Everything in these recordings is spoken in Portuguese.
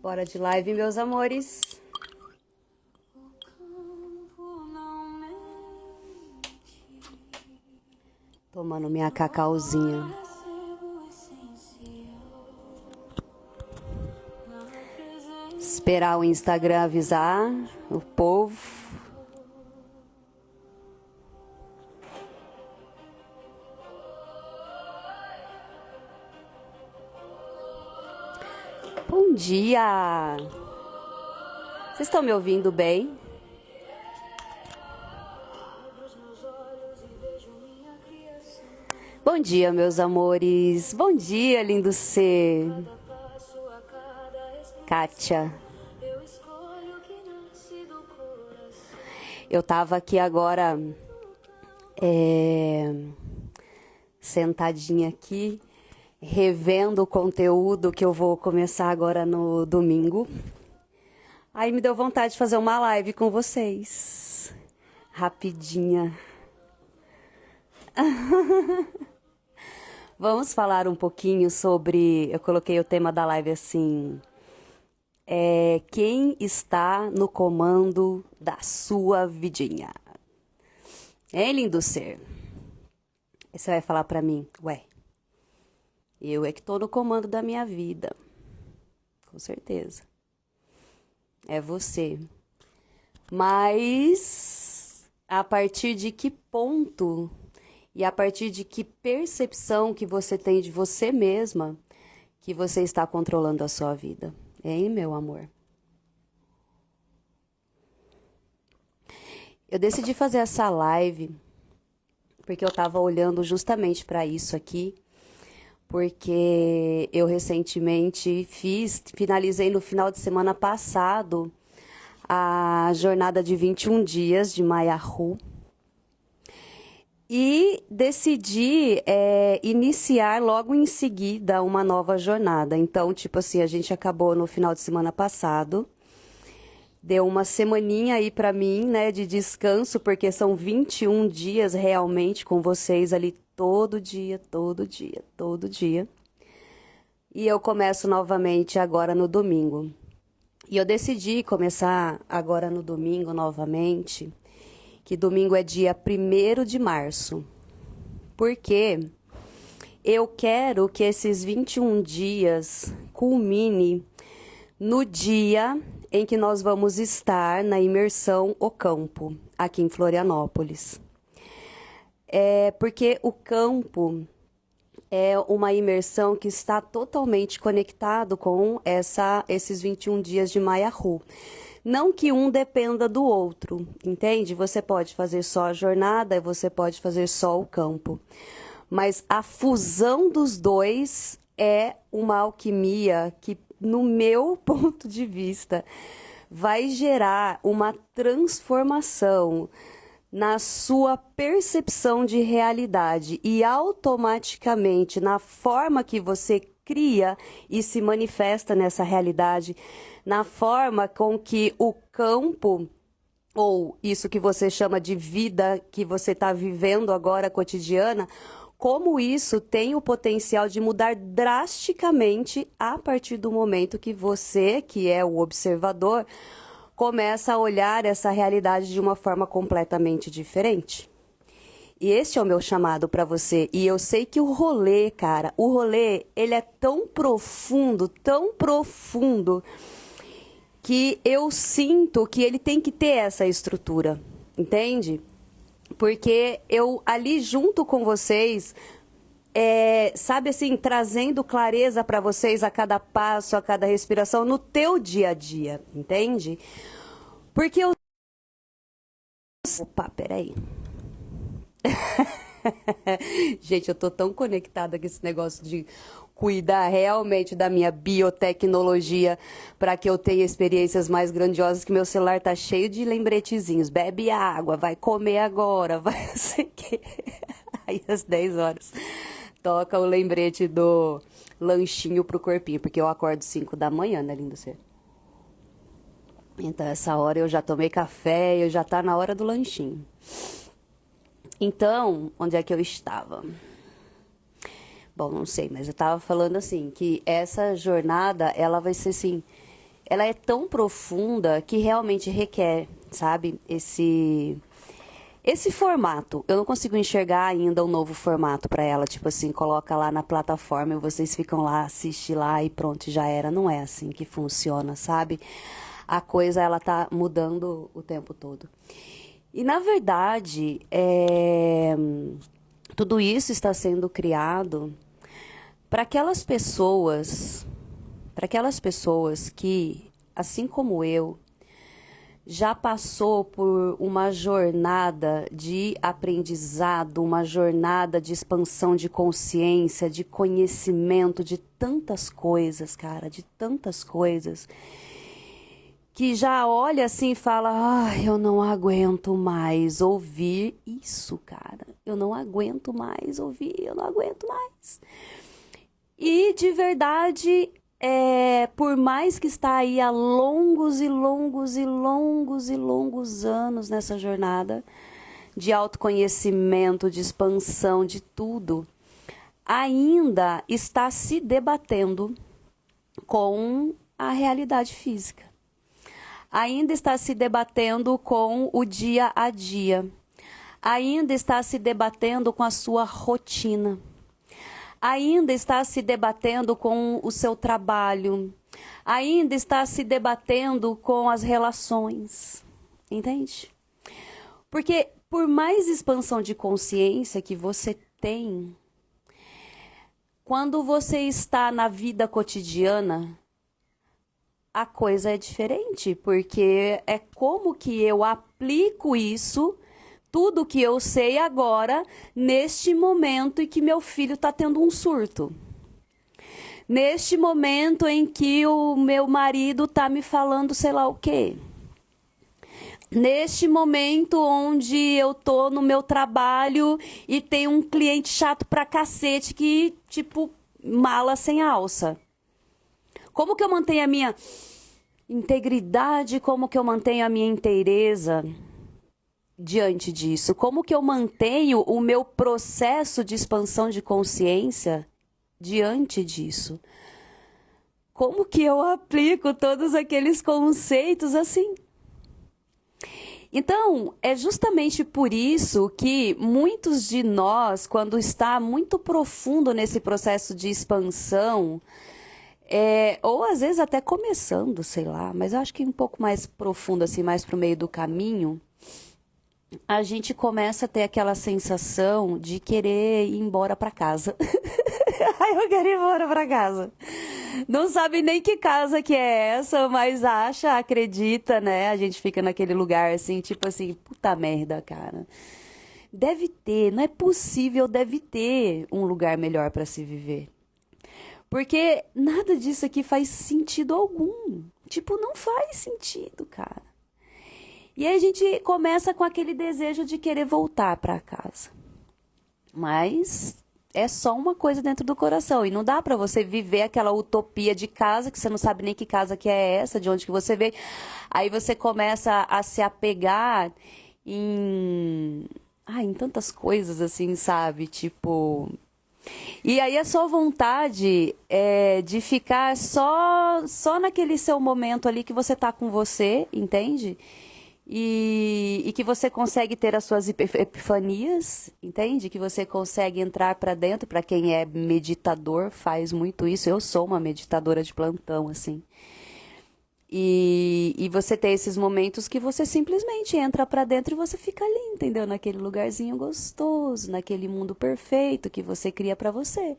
Bora de live, meus amores. Tomando minha cacauzinha. Esperar o Instagram avisar o povo. Bom dia! Vocês estão me ouvindo bem? Bom dia, meus amores. Bom dia, lindo ser. Kátia. Eu tava aqui agora sentadinha aqui, revendo o conteúdo que eu vou começar agora no domingo. Aí me deu vontade de fazer uma live com vocês. Rapidinha. Vamos falar um pouquinho sobre... Eu coloquei o tema da live assim... quem está no comando da sua vidinha? Hein, lindo ser? Aí você vai falar pra mim, ué, eu é que tô no comando da minha vida. Com certeza. É você. Mas a partir de que ponto e a partir de que percepção que você tem de você mesma que você está controlando a sua vida? Hein, meu amor? Eu decidi fazer essa live porque eu estava olhando justamente para isso aqui, porque eu recentemente finalizei no final de semana passado a jornada de 21 dias de Maya Hu e decidi iniciar logo em seguida uma nova jornada. Então, tipo assim, a gente acabou no final de semana passado, deu uma semaninha aí pra mim, né, de descanso, porque são 21 dias realmente com vocês ali todo dia, todo dia, todo dia. E eu começo novamente agora no domingo. E eu decidi começar agora no domingo novamente, que domingo é dia 1º de março. Porque eu quero que esses 21 dias culmine no dia em que nós vamos estar na imersão O Campo, aqui em Florianópolis. Porque o campo é uma imersão que está totalmente conectado com esses 21 dias de Maya Hu. Não que um dependa do outro, entende? Você pode fazer só a jornada e você pode fazer só o campo. Mas a fusão dos dois é uma alquimia que, no meu ponto de vista, vai gerar uma transformação na sua percepção de realidade e automaticamente na forma que você cria e se manifesta nessa realidade, na forma com que o campo, ou isso que você chama de vida que você está vivendo agora cotidiana, como isso tem o potencial de mudar drasticamente a partir do momento que você, que é o observador, começa a olhar essa realidade de uma forma completamente diferente. E este é o meu chamado para você. E eu sei que o rolê, cara, ele é tão profundo, que eu sinto que ele tem que ter essa estrutura, entende? Porque eu ali junto com vocês, sabe assim, trazendo clareza para vocês a cada passo, a cada respiração, no teu dia a dia, entende? Porque eu... Opa, peraí. Gente, eu tô tão conectada com esse negócio de cuidar realmente da minha biotecnologia para que eu tenha experiências mais grandiosas, que meu celular tá cheio de lembretezinhos. Bebe água, vai comer agora, vai não sei o quê. Aí às 10 horas toca o lembrete do lanchinho pro corpinho, porque eu acordo 5 da manhã, né, lindo ser? Então essa hora eu já tomei café, eu já tá na hora do lanchinho. Então, onde é que eu estava? Bom, não sei, mas eu estava falando assim, que essa jornada, ela vai ser assim, ela é tão profunda que realmente requer, sabe, esse formato. Eu não consigo enxergar ainda um novo formato para ela, tipo assim, coloca lá na plataforma e vocês ficam lá, assiste lá e pronto, já era. Não é assim que funciona, sabe? A coisa, ela tá mudando o tempo todo. E, na verdade, tudo isso está sendo criado para aquelas pessoas que, assim como eu, já passou por uma jornada de aprendizado, uma jornada de expansão de consciência, de conhecimento, de tantas coisas, cara, de tantas coisas, que já olha assim e fala, ai, eu não aguento mais ouvir isso, cara. Eu não aguento mais ouvir, eu não aguento mais. E de verdade, por mais que está aí há longos e longos e longos e longos anos nessa jornada de autoconhecimento, de expansão, de tudo, ainda está se debatendo com a realidade física. Ainda está se debatendo com o dia a dia. Ainda está se debatendo com a sua rotina. Ainda está se debatendo com o seu trabalho. Ainda está se debatendo com as relações. Entende? Porque por mais expansão de consciência que você tem, quando você está na vida cotidiana, a coisa é diferente, porque é como que eu aplico isso, tudo que eu sei agora, neste momento em que meu filho está tendo um surto. Neste momento em que o meu marido está me falando sei lá o quê. Neste momento onde eu tô no meu trabalho e tem um cliente chato pra cacete que, tipo, mala sem alça. Como que eu mantenho a minha integridade? Como que eu mantenho a minha inteireza diante disso? Como que eu mantenho o meu processo de expansão de consciência diante disso? Como que eu aplico todos aqueles conceitos assim? Então, é justamente por isso que muitos de nós, quando está muito profundo nesse processo de expansão, ou às vezes até começando, sei lá, mas eu acho que um pouco mais profundo, assim, mais pro meio do caminho, a gente começa a ter aquela sensação de querer ir embora para casa. Ai, eu quero ir embora para casa. Não sabe nem que casa que é essa, mas acha, acredita, né? A gente fica naquele lugar assim, tipo assim, puta merda, cara. Deve ter, não é possível, deve ter um lugar melhor para se viver. Porque nada disso aqui faz sentido algum. Tipo, não faz sentido, cara. E aí a gente começa com aquele desejo de querer voltar para casa. Mas é só uma coisa dentro do coração. E não dá para você viver aquela utopia de casa, que você não sabe nem que casa que é essa, de onde que você veio. Aí você começa a se apegar em tantas coisas assim, sabe? Tipo... E aí a sua vontade é de ficar só naquele seu momento ali que você tá com você, entende? E que você consegue ter as suas epifanias, entende? Que você consegue entrar para dentro. Para quem é meditador, faz muito isso. Eu sou uma meditadora de plantão, assim. E você tem esses momentos que você simplesmente entra para dentro e você fica ali, entendeu? Naquele lugarzinho gostoso, naquele mundo perfeito que você cria para você.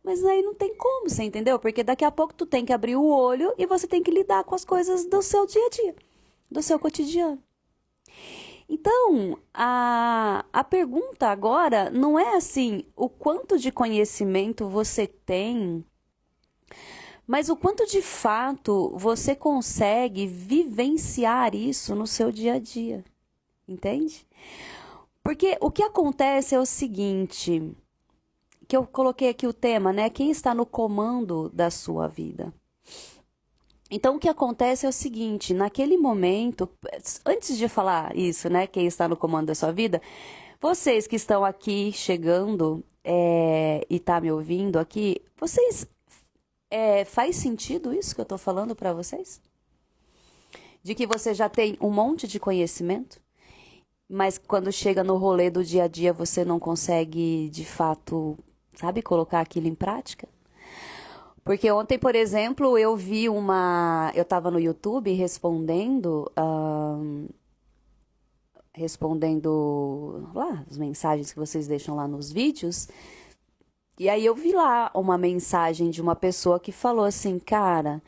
Mas aí não tem como, você entendeu? Porque daqui a pouco tu tem que abrir o olho e você tem que lidar com as coisas do seu dia a dia, do seu cotidiano. Então, a pergunta agora não é assim, o quanto de conhecimento você tem, mas o quanto de fato você consegue vivenciar isso no seu dia a dia, entende? Porque o que acontece é o seguinte, que eu coloquei aqui o tema, né? Quem está no comando da sua vida? Então, o que acontece é o seguinte, naquele momento, antes de falar isso, né, quem está no comando da sua vida, vocês que estão aqui chegando e tá me ouvindo aqui, vocês, faz sentido isso que eu tô falando para vocês? de que você já tem um monte de conhecimento, mas quando chega no rolê do dia a dia você não consegue, de fato, sabe, colocar aquilo em prática? Porque ontem, por exemplo, eu vi uma. Eu tava no YouTube respondendo lá as mensagens que vocês deixam lá nos vídeos. E aí eu vi lá uma mensagem de uma pessoa que falou assim, cara,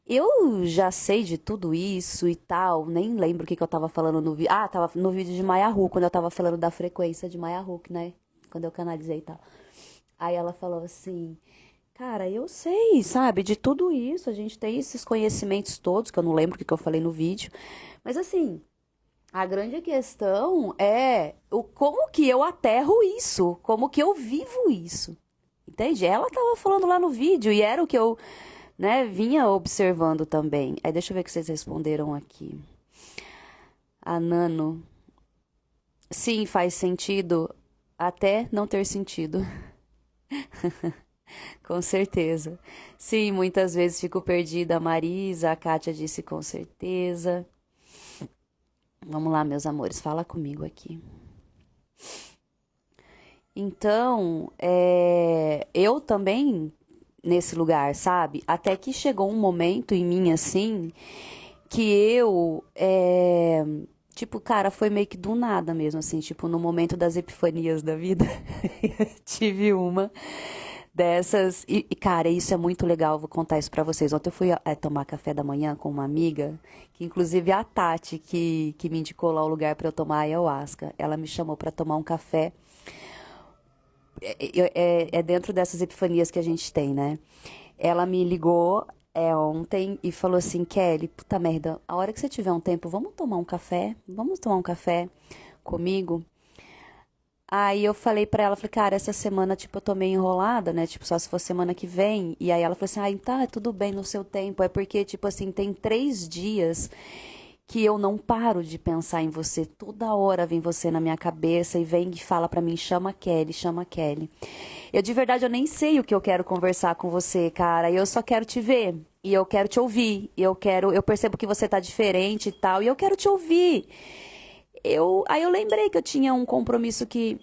eu já sei de tudo isso e tal, nem lembro o que eu tava falando no vídeo. Ah, tava no vídeo de Maya Hu, quando eu tava falando da frequência de Maya Hu, né? Quando eu canalizei e tal. Aí ela falou assim, cara, eu sei, sabe, de tudo isso, a gente tem esses conhecimentos todos, que eu não lembro o que eu falei no vídeo. Mas assim, a grande questão é o como que eu aterro isso, como que eu vivo isso. Entende? Ela estava falando lá no vídeo e era o que eu, né, vinha observando também. Aí deixa eu ver o que vocês responderam aqui. A Nano. Sim, faz sentido até não ter sentido. Com certeza. Sim, muitas vezes fico perdida. A Marisa, a Kátia disse com certeza. Vamos lá, meus amores, fala comigo aqui. Então, eu também nesse lugar, sabe? Até que chegou um momento em mim assim que eu, tipo, cara, foi meio que do nada mesmo, assim, tipo, no momento das epifanias da vida, tive uma dessas. Cara, isso é muito legal, vou contar isso pra vocês. Ontem eu fui tomar café da manhã com uma amiga, que inclusive é a Tati, que me indicou lá o lugar pra eu tomar ayahuasca. Ela me chamou pra tomar um café. É dentro dessas epifanias que a gente tem, né? Ela me ligou ontem e falou assim, Kelly, puta merda, a hora que você tiver um tempo, vamos tomar um café? Vamos tomar um café comigo? Aí eu falei pra ela, falei, cara, essa semana, tipo, eu tô meio enrolada, né? Tipo, só se for semana que vem. E aí ela falou assim, ah, tá, tudo bem no seu tempo. É porque, tipo assim, tem 3 dias que eu não paro de pensar em você. Toda hora vem você na minha cabeça e vem e fala pra mim, chama a Kelly, chama a Kelly. Eu, de verdade, eu nem sei o que eu quero conversar com você, cara. Eu só quero te ver. E eu quero te ouvir. Eu percebo que você tá diferente e tal. E eu quero te ouvir. Aí eu lembrei que eu tinha um compromisso que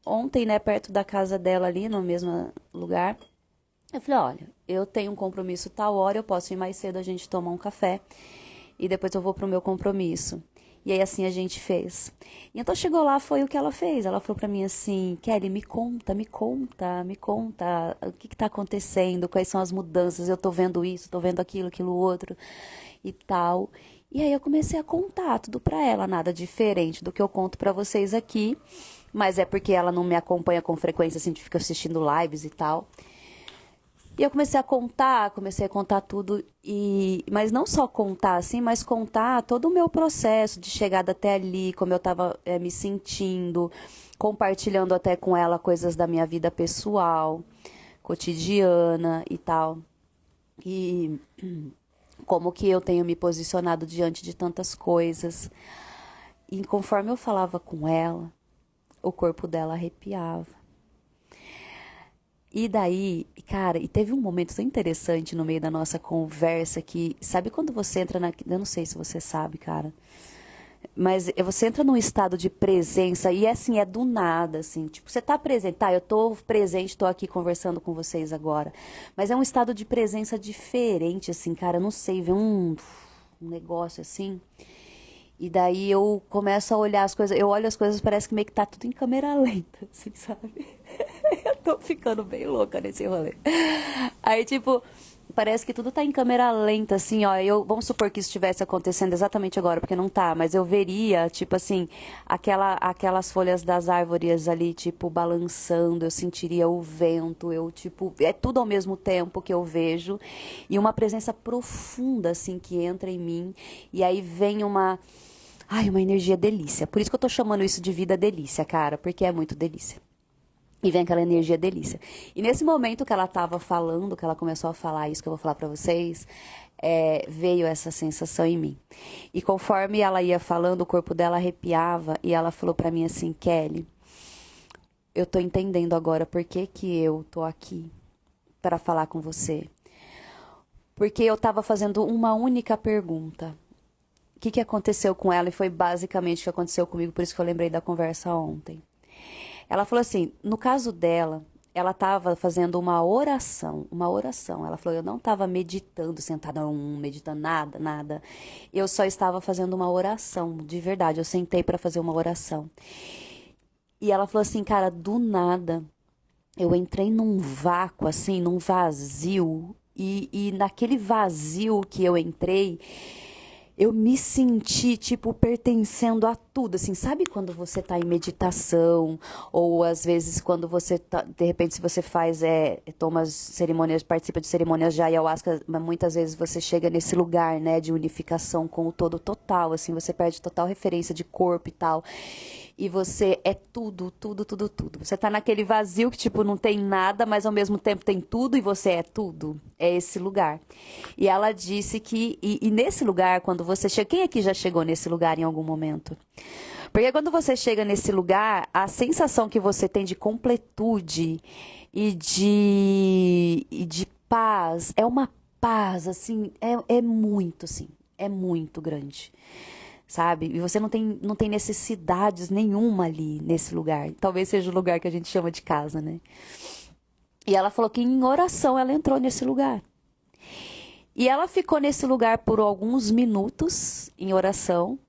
ontem, né, perto da casa dela ali, no mesmo lugar. Eu falei, olha, eu tenho um compromisso tal hora, eu posso ir mais cedo, a gente tomar um café e depois eu vou pro meu compromisso. E aí assim a gente fez. E então chegou lá, foi o que ela fez. Ela falou pra mim assim, Kelly, me conta, me conta, me conta o que tá acontecendo, quais são as mudanças, eu tô vendo isso, tô vendo aquilo, aquilo outro e tal. E aí eu comecei a contar tudo pra ela, nada diferente do que eu conto pra vocês aqui, mas é porque ela não me acompanha com frequência, assim, de ficar assistindo lives e tal. E eu comecei a contar tudo, mas não só contar assim, mas contar todo o meu processo de chegada até ali, como eu estava me sentindo, compartilhando até com ela coisas da minha vida pessoal, cotidiana e tal. E como que eu tenho me posicionado diante de tantas coisas. E conforme eu falava com ela, o corpo dela arrepiava. E daí, cara, e teve um momento tão interessante no meio da nossa conversa que, sabe quando você entra na. Eu não sei se você sabe, cara. Mas você entra num estado de presença e assim, é do nada, assim. Tipo, você tá presente, tá? Eu tô presente, tô aqui conversando com vocês agora. Mas é um estado de presença diferente, assim, cara. Eu não sei, ver um negócio assim. E daí eu começo a olhar as coisas, eu olho as coisas, parece que meio que tá tudo em câmera lenta, assim, sabe? Eu tô ficando bem louca nesse rolê. Aí, tipo, parece que tudo tá em câmera lenta, assim, ó. Vamos supor que isso estivesse acontecendo exatamente agora, porque não tá, mas eu veria, tipo assim, aquelas folhas das árvores ali, tipo, balançando, eu sentiria o vento, tipo, é tudo ao mesmo tempo que eu vejo. E uma presença profunda, assim, que entra em mim. E aí vem uma energia delícia. Por isso que eu tô chamando isso de vida delícia, cara, porque é muito delícia. E vem aquela energia delícia. E nesse momento que ela tava falando, que ela começou a falar isso que eu vou falar pra vocês, veio essa sensação em mim. E conforme ela ia falando, o corpo dela arrepiava e ela falou pra mim assim, Kelly, eu tô entendendo agora por que que eu tô aqui para falar com você. Porque eu tava fazendo uma única pergunta. que aconteceu com ela, e foi basicamente o que aconteceu comigo, por isso que eu lembrei da conversa ontem. Ela falou assim, no caso dela, ela estava fazendo uma oração, uma oração. Ela falou, eu não estava meditando, sentada, não, meditando nada, nada. Eu só estava fazendo uma oração, de verdade. Eu sentei para fazer uma oração. E ela falou assim, cara, do nada, eu entrei num vácuo, assim, num vazio. E naquele vazio que eu entrei, eu me senti, tipo, pertencendo a tudo, assim, sabe quando você tá em meditação, ou às vezes quando você tá, de repente, se você faz, toma as cerimônias, participa de cerimônias de ayahuasca, mas muitas vezes você chega nesse lugar, né, de unificação com o todo total, assim, você perde total referência de corpo e tal, e você é tudo, tudo, tudo, tudo. Você tá naquele vazio que, tipo, não tem nada, mas ao mesmo tempo tem tudo e você é tudo. É esse lugar. E ela disse que, e nesse lugar, quando você chega, quem aqui já chegou nesse lugar em algum momento? Porque quando você chega nesse lugar, a sensação que você tem de completude e de paz, é uma paz, assim, é muito, assim, é muito grande. Sabe? E você não tem necessidades nenhuma ali nesse lugar. Talvez seja o lugar que a gente chama de casa, né? E ela falou que em oração ela entrou nesse lugar. E ela ficou nesse lugar por alguns minutos em oração.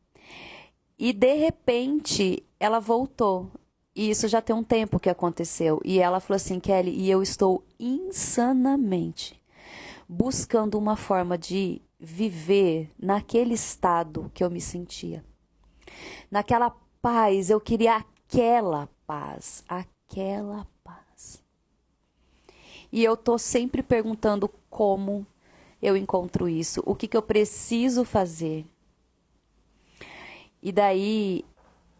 E de repente ela voltou. E isso já tem um tempo que aconteceu. E ela falou assim, Kelly, e eu estou insanamente buscando uma forma de viver naquele estado que eu me sentia. Naquela paz, eu queria aquela paz, aquela paz. E eu tô sempre perguntando como eu encontro isso, o que eu preciso fazer. E daí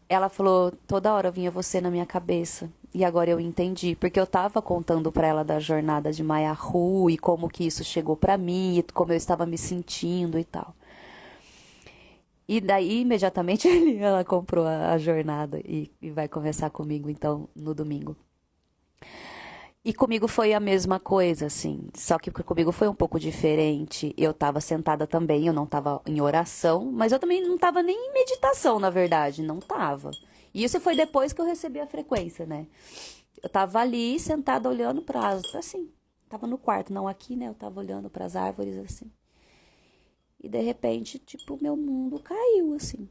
ela falou, toda hora vinha você na minha cabeça. E agora eu entendi, porque eu tava contando pra ela da jornada de Maiahu e como que isso chegou pra mim, e como eu estava me sentindo e tal. E daí, imediatamente, ela comprou a jornada e vai conversar comigo, então, no domingo. E comigo foi a mesma coisa, assim. Só que comigo foi um pouco diferente. Eu tava sentada também, eu não tava em oração, mas eu também não tava nem em meditação, na verdade. Não tava. E isso foi depois que eu recebi a frequência, né? Eu tava ali, sentada, olhando para assim. Tava no quarto, não aqui, né? Eu tava olhando para as árvores, assim. E de repente, tipo, meu mundo caiu, assim.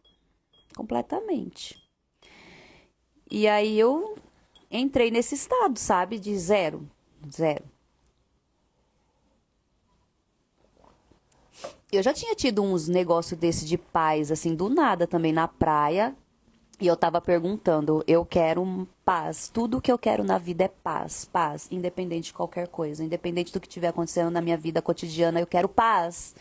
Completamente. E aí eu entrei nesse estado, sabe? De zero. Zero. Eu já tinha tido uns negócios desse de paz, assim, do nada também na praia. E eu tava perguntando, eu quero paz. Tudo que eu quero na vida é paz. Paz, independente de qualquer coisa. Independente do que estiver acontecendo na minha vida cotidiana, eu quero paz.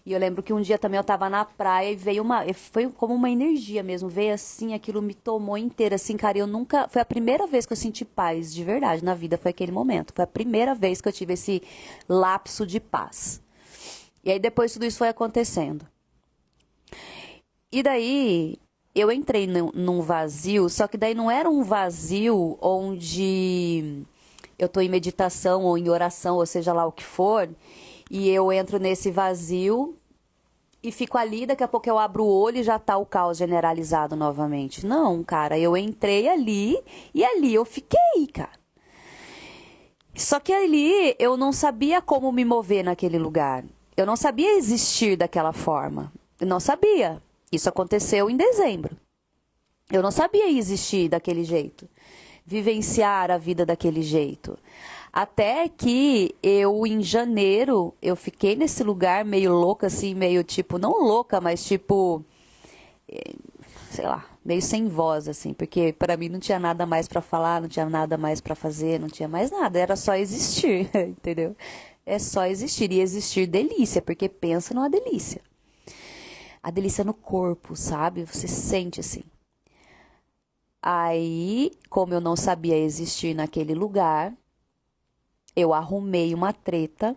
E eu lembro que um dia também eu tava na praia e veio foi como uma energia mesmo, veio assim, aquilo me tomou inteira, assim, cara, eu nunca, foi a primeira vez que eu senti paz, de verdade, na vida, foi aquele momento, foi a primeira vez que eu tive esse lapso de paz. E aí depois tudo isso foi acontecendo. E daí, eu entrei num vazio, só que daí não era um vazio onde eu tô em meditação ou em oração, ou seja lá o que for, e eu entro nesse vazio e fico ali, daqui a pouco eu abro o olho e já tá o caos generalizado novamente. Não, cara, eu entrei ali e ali eu fiquei, cara. Só que ali eu não sabia como me mover naquele lugar. Eu não sabia existir daquela forma. Eu não sabia. Isso aconteceu em dezembro. Eu não sabia existir daquele jeito. Vivenciar a vida daquele jeito. Até que eu, em janeiro, eu fiquei nesse lugar meio louca, assim, meio tipo, não louca, mas tipo, sei lá, meio sem voz, assim, porque para mim não tinha nada mais para falar, não tinha nada mais para fazer, não tinha mais nada, era só existir, entendeu? É só existir, e existir delícia, porque pensa numa delícia. A delícia no corpo, sabe? Você sente assim. Aí, como eu não sabia existir naquele lugar, eu arrumei uma treta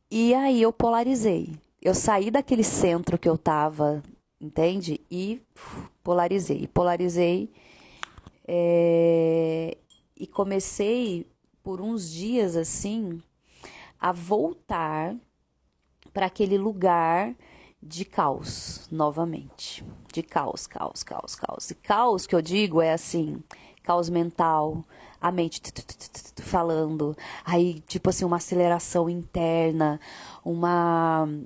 e aí eu polarizei. Eu saí daquele centro que eu tava, entende? E polarizei. Polarizei e comecei por uns dias assim a voltar para aquele lugar de caos novamente. De caos, caos, caos, caos. E caos que eu digo é assim, caos mental, a mente falando, aí tipo assim, uma aceleração interna,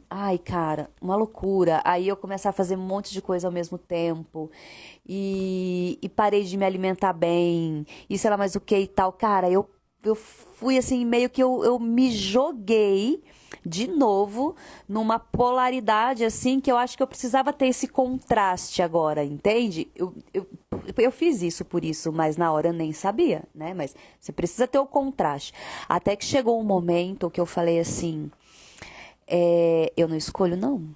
ai cara, uma loucura. Aí eu começar a fazer um monte de coisa ao mesmo tempo e parei de me alimentar bem e sei lá mais o que e tal. Cara, eu fui assim, meio que eu me joguei de novo numa polaridade assim que eu acho que eu precisava ter esse contraste agora, entende? Eu fiz isso por isso, mas na hora eu nem sabia, né? Mas você precisa ter o contraste. Até que chegou um momento que eu falei assim, eu não escolho não.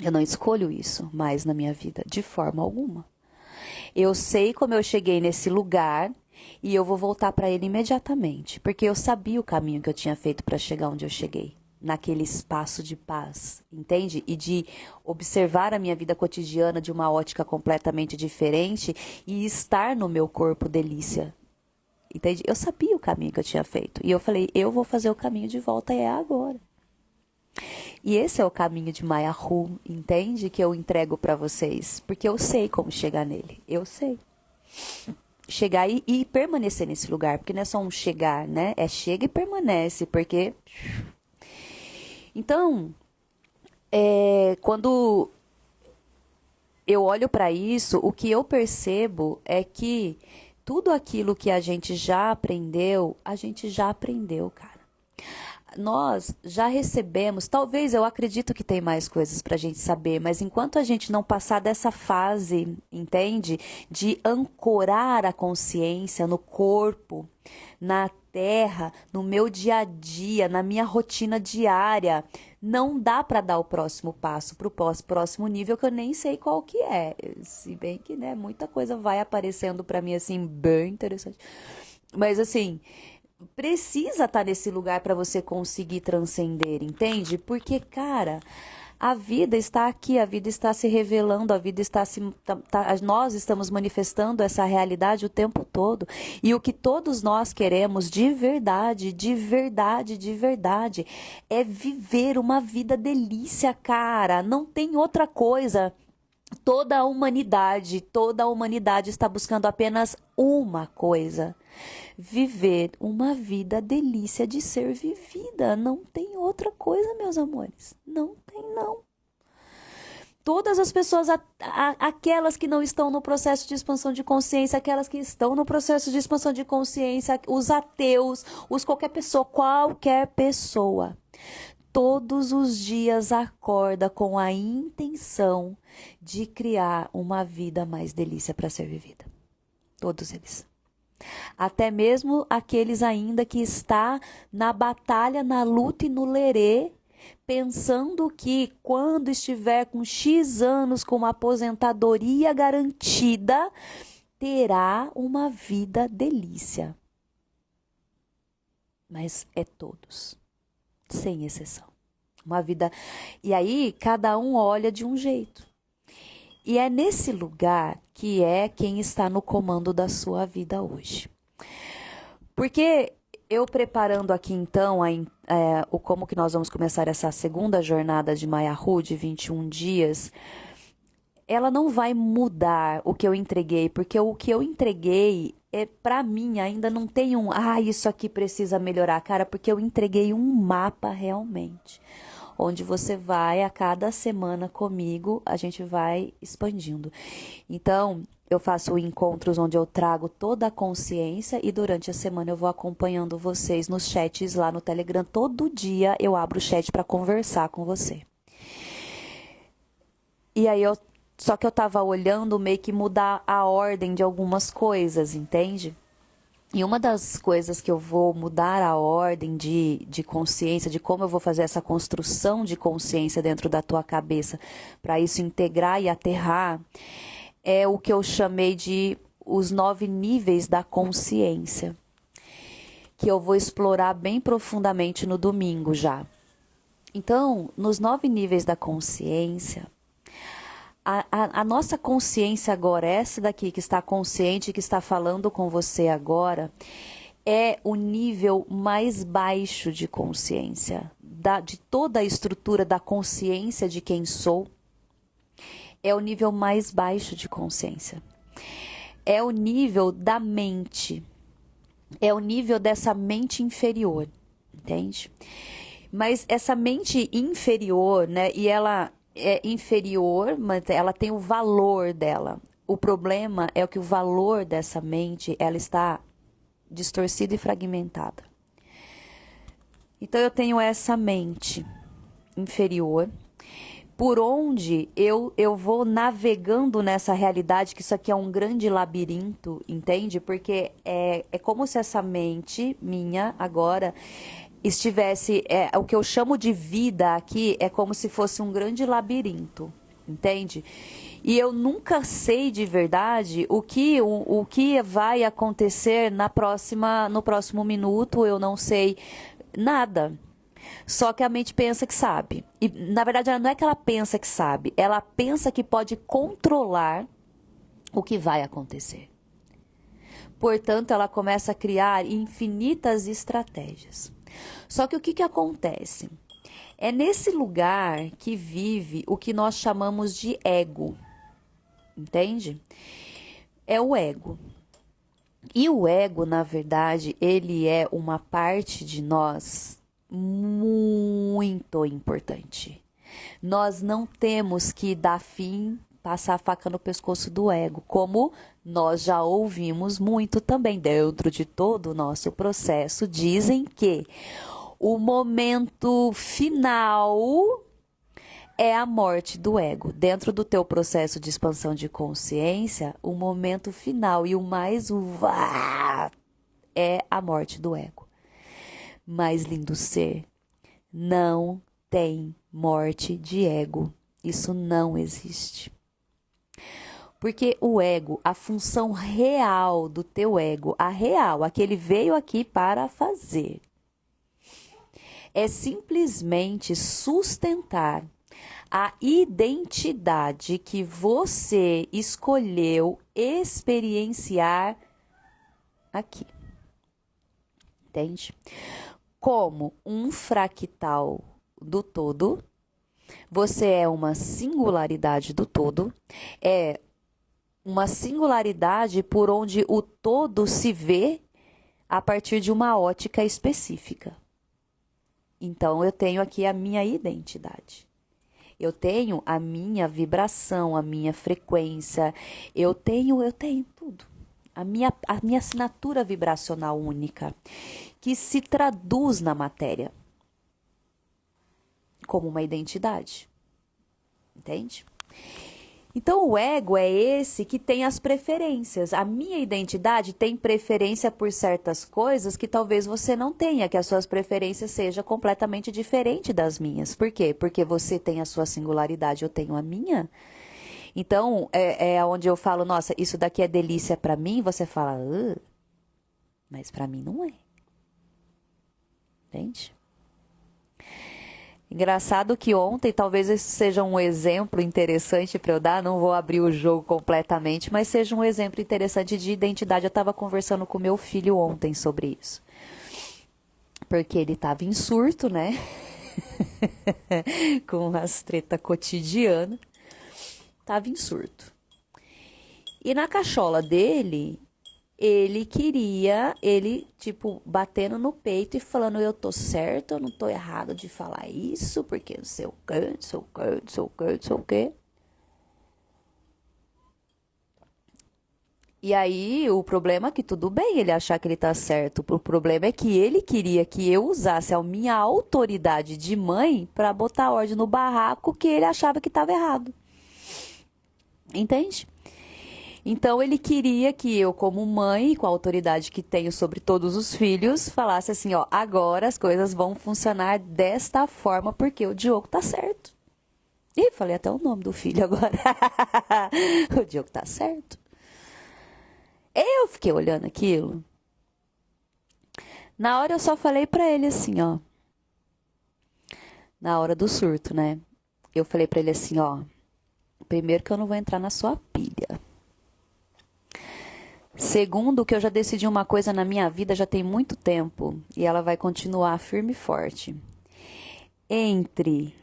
Eu não escolho isso mais na minha vida, de forma alguma. Eu sei como eu cheguei nesse lugar e eu vou voltar para ele imediatamente, porque eu sabia o caminho que eu tinha feito para chegar onde eu cheguei, naquele espaço de paz, entende? E de observar a minha vida cotidiana de uma ótica completamente diferente e estar no meu corpo delícia, entende? Eu sabia o caminho que eu tinha feito e eu falei, eu vou fazer o caminho de volta e é agora. E esse é o caminho de Mayahu, entende? Que eu entrego para vocês, porque eu sei como chegar nele, eu sei. Chegar e permanecer nesse lugar, porque não é só um chegar, né? É chega e permanece, porque... Então, quando eu olho para isso, o que eu percebo é que tudo aquilo que a gente já aprendeu, cara. Nós já recebemos, talvez eu acredito que tem mais coisas para a gente saber, mas enquanto a gente não passar dessa fase, entende? De ancorar a consciência no corpo, na terra, no meu dia a dia, na minha rotina diária, não dá para dar o próximo passo para o próximo nível que eu nem sei qual que é. Se bem que, né, muita coisa vai aparecendo para mim assim, bem interessante. Mas assim, precisa estar nesse lugar para você conseguir transcender, entende? Porque, cara, a vida está aqui, a vida está se revelando, a vida está nós estamos manifestando essa realidade o tempo todo. E o que todos nós queremos de verdade, de verdade, de verdade, é viver uma vida delícia, cara. Não tem outra coisa. Toda a humanidade está buscando apenas uma coisa: viver uma vida delícia de ser vivida. Não tem outra coisa, meus amores. Não tem, não. Todas as pessoas, aquelas que não estão no processo de expansão de consciência, aquelas que estão no processo de expansão de consciência, os ateus, qualquer pessoa, todos os dias acorda com a intenção de criar uma vida mais delícia para ser vivida. Todos eles. Até mesmo aqueles ainda que está na batalha, na luta e no lerê, pensando que quando estiver com X anos com uma aposentadoria garantida, terá uma vida delícia. Mas é todos, sem exceção. Uma vida... E aí, cada um olha de um jeito. E é nesse lugar que é quem está no comando da sua vida hoje. Porque eu preparando aqui então o como que nós vamos começar essa segunda jornada de Mayahu de 21 dias, ela não vai mudar o que eu entreguei, porque o que eu entreguei para mim ainda não tem isso aqui precisa melhorar, cara, porque eu entreguei um mapa realmente. Onde você vai a cada semana comigo, a gente vai expandindo. Então, eu faço encontros onde eu trago toda a consciência e durante a semana eu vou acompanhando vocês nos chats lá no Telegram. Todo dia eu abro o chat para conversar com você. E aí, só que eu tava olhando meio que mudar a ordem de algumas coisas, entende? E uma das coisas que eu vou mudar a ordem de consciência, de como eu vou fazer essa construção de consciência dentro da tua cabeça, para isso integrar e aterrar, é o que eu chamei de os 9 níveis da consciência, que eu vou explorar bem profundamente no domingo já. Então, nos 9 níveis da consciência, a nossa consciência agora, essa daqui que está consciente, que está falando com você agora, é o nível mais baixo de consciência de toda a estrutura da consciência de quem sou, é o nível mais baixo de consciência. É o nível da mente. É o nível dessa mente inferior, entende? Mas essa mente inferior, né? E ela é inferior, mas ela tem o valor dela. O problema é que o valor dessa mente, ela está distorcida e fragmentada. Então eu tenho essa mente inferior, por onde eu vou navegando nessa realidade, que isso aqui é um grande labirinto, entende? Porque é como se essa mente minha agora estivesse, o que eu chamo de vida aqui é como se fosse um grande labirinto, entende? E eu nunca sei de verdade o que vai acontecer no próximo minuto, eu não sei nada. Só que a mente pensa que sabe. E, na verdade, ela não é que ela pensa que sabe. Ela pensa que pode controlar o que vai acontecer. Portanto, ela começa a criar infinitas estratégias. Só que o que acontece? É nesse lugar que vive o que nós chamamos de ego. Entende? É o ego. E o ego, na verdade, ele é uma parte de nós muito importante. Nós não temos que dar fim, passar a faca no pescoço do ego, como nós já ouvimos muito também dentro de todo o nosso processo. Dizem que o momento final é a morte do ego. Dentro do teu processo de expansão de consciência, o momento final e o mais é a morte do ego. Mas, lindo ser, não tem morte de ego. Isso não existe. Porque o ego, a função real do teu ego, a que ele veio aqui para fazer, é simplesmente sustentar a identidade que você escolheu experienciar aqui. Entende? Como um fractal do todo, você é uma singularidade do todo, é uma singularidade por onde o todo se vê a partir de uma ótica específica. Então, eu tenho aqui a minha identidade. Eu tenho a minha vibração, a minha frequência, eu tenho tudo. A minha assinatura vibracional única, que se traduz na matéria como uma identidade. Entende? Então, o ego é esse que tem as preferências. A minha identidade tem preferência por certas coisas que talvez você não tenha, que as suas preferências sejam completamente diferentes das minhas. Por quê? Porque você tem a sua singularidade, eu tenho a minha. Então, é onde eu falo, nossa, isso daqui é delícia pra mim, você fala, mas pra mim não é. Entende? Engraçado que ontem, talvez isso seja um exemplo interessante para eu dar, não vou abrir o jogo completamente, mas seja um exemplo interessante de identidade. Eu estava conversando com meu filho ontem sobre isso. Porque ele estava em surto, né? Com as tretas cotidianas. Estava em surto. E na cachola dele, tipo, batendo no peito e falando, eu tô certo, eu não tô errado de falar isso, porque não sei o quê, não sei o quê, não sei o quê, não sei o quê. E aí, o problema é que tudo bem ele achar que ele tá certo. O problema é que ele queria que eu usasse a minha autoridade de mãe para botar ordem no barraco que ele achava que estava errado. Entende? Então, ele queria que eu, como mãe, com a autoridade que tenho sobre todos os filhos, falasse assim, ó, agora as coisas vão funcionar desta forma porque o Diogo tá certo. Ih, falei até o nome do filho agora. O Diogo tá certo. Eu fiquei olhando aquilo. Na hora eu só falei pra ele assim, ó. Na hora do surto, né? Eu falei pra ele assim, ó. Primeiro que eu não vou entrar na sua pilha. Segundo, que eu já decidi uma coisa na minha vida já tem muito tempo. E ela vai continuar firme e forte. entre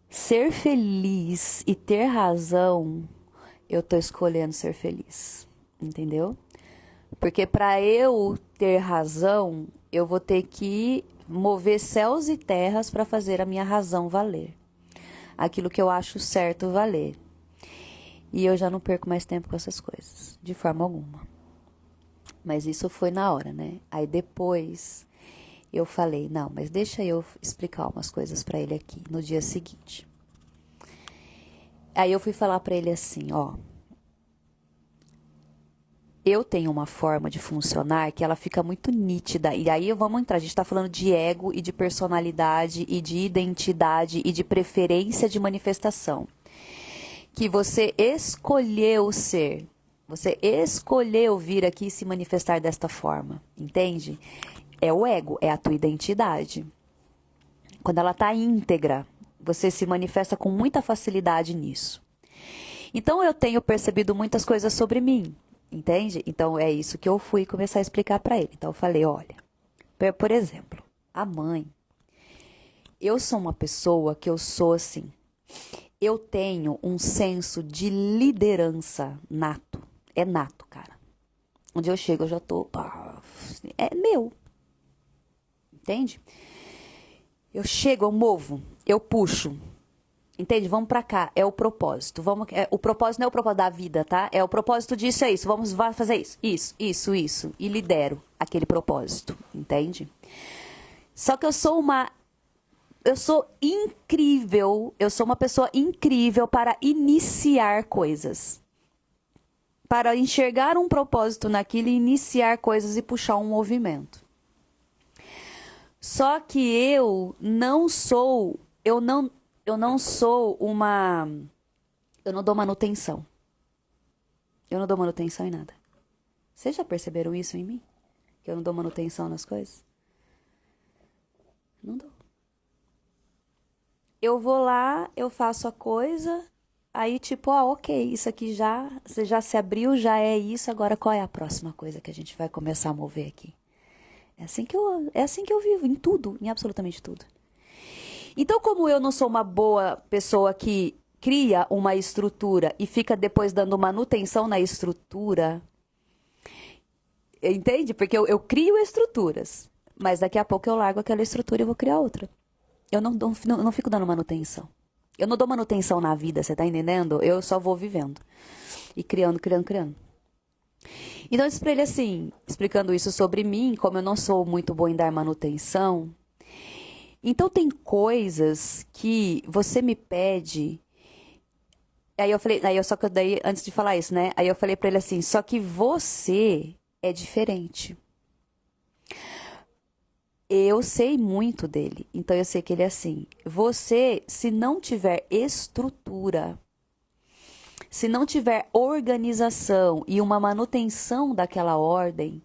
ser feliz e ter razão, eu tô escolhendo ser feliz, entendeu? Porque para eu ter razão, eu vou ter que mover céus e terras para fazer a minha razão valer. Aquilo que eu acho certo valer. E eu já não perco mais tempo com essas coisas, de forma alguma. Mas isso foi na hora, né? Aí depois eu falei, não, mas deixa eu explicar umas coisas para ele aqui, no dia seguinte. Aí eu fui falar para ele assim, ó. Eu tenho uma forma de funcionar que ela fica muito nítida. E aí vamos entrar, a gente está falando de ego e de personalidade e de identidade e de preferência de manifestação. Que você escolheu ser. Você escolheu vir aqui e se manifestar desta forma. Entende? É o ego, é a tua identidade. Quando ela está íntegra, você se manifesta com muita facilidade nisso. Então eu tenho percebido muitas coisas sobre mim. Entende? Então é isso que eu fui começar a explicar para ele. Então eu falei, olha, por exemplo, a mãe. Eu sou uma pessoa que eu sou assim. Eu tenho um senso de liderança nato. É nato, cara. Onde eu chego, eu já tô... É meu. Entende? Eu chego, eu movo, eu puxo. Entende? Vamos pra cá. É o propósito. O propósito não é o propósito da vida, tá? É o propósito disso, é isso. Vamos fazer isso. Isso. E lidero aquele propósito. Entende? Só que eu sou incrível. Eu sou uma pessoa incrível para iniciar coisas. Para enxergar um propósito naquilo e iniciar coisas e puxar um movimento. Só que eu não dou manutenção. Eu não dou manutenção em nada. Vocês já perceberam isso em mim? Que eu não dou manutenção nas coisas? Não dou. Eu vou lá, eu faço a coisa, aí tipo, ok, isso aqui você já se abriu, já é isso, agora qual é a próxima coisa que a gente vai começar a mover aqui? É assim que eu vivo, em tudo, em absolutamente tudo. Então, como eu não sou uma boa pessoa que cria uma estrutura e fica depois dando manutenção na estrutura, entende? Porque eu crio estruturas, mas daqui a pouco eu largo aquela estrutura e vou criar outra. Eu não fico dando manutenção. Eu não dou manutenção na vida, você tá entendendo? Eu só vou vivendo e criando. Então eu disse pra ele assim, explicando isso sobre mim, como eu não sou muito boa em dar manutenção. Então tem coisas que você me pede. Aí eu falei, daí antes de falar isso, né? Aí eu falei pra ele assim, só que você é diferente. Eu sei muito dele, então eu sei que ele é assim. Você, se não tiver estrutura, se não tiver organização e uma manutenção daquela ordem,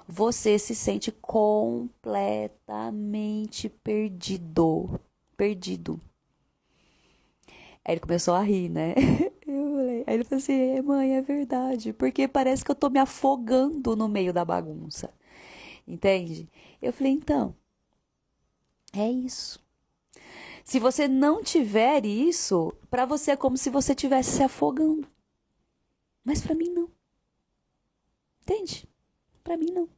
você se sente completamente perdido. Aí ele começou a rir, né? Aí ele falou assim, mãe, é verdade, porque parece que eu tô me afogando no meio da bagunça. Entende? Eu falei, então, é isso. Se você não tiver isso, para você é como se você estivesse se afogando. Mas para mim não. Entende? Para mim não.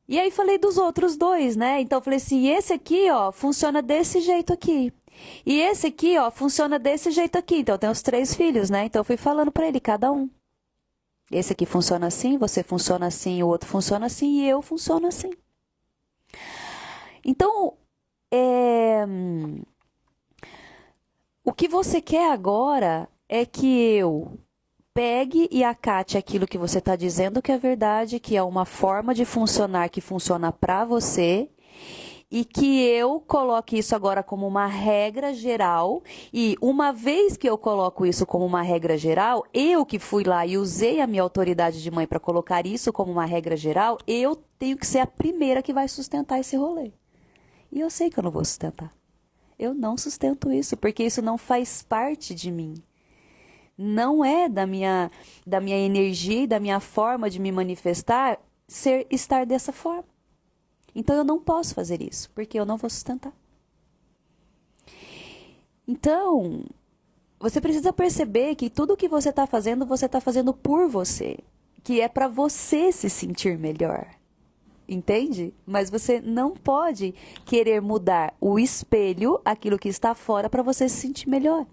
E aí falei dos outros dois, né? Então eu falei assim, esse aqui, ó, funciona desse jeito aqui. E esse aqui, ó, funciona desse jeito aqui. Então eu tenho os 3 filhos, né? Então eu fui falando para ele, cada um. Esse aqui funciona assim, você funciona assim, o outro funciona assim e eu funciono assim. Então, o que você quer agora é que eu pegue e acate aquilo que você está dizendo que é verdade, que é uma forma de funcionar que funciona para você, e que eu coloque isso agora como uma regra geral, e uma vez que eu coloco isso como uma regra geral, eu que fui lá e usei a minha autoridade de mãe para colocar isso como uma regra geral, eu tenho que ser a primeira que vai sustentar esse rolê. E eu sei que eu não vou sustentar. Eu não sustento isso, porque isso não faz parte de mim. Não é da minha energia e da minha forma de me manifestar estar dessa forma. Então eu não posso fazer isso, porque eu não vou sustentar. Então, você precisa perceber que tudo que você está fazendo por você. Que é para você se sentir melhor. Entende? Mas você não pode querer mudar o espelho, aquilo que está fora, para você se sentir melhor.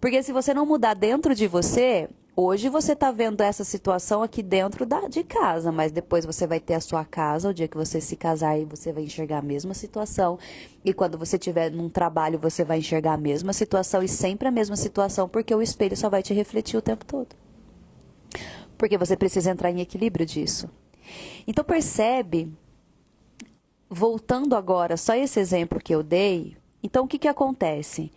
Porque se você não mudar dentro de você, hoje você está vendo essa situação aqui dentro de casa, mas depois você vai ter a sua casa, o dia que você se casar e você vai enxergar a mesma situação. E quando você estiver num trabalho, você vai enxergar a mesma situação e sempre a mesma situação, porque o espelho só vai te refletir o tempo todo. Porque você precisa entrar em equilíbrio disso. Então percebe, voltando agora só esse exemplo que eu dei, então o que acontece?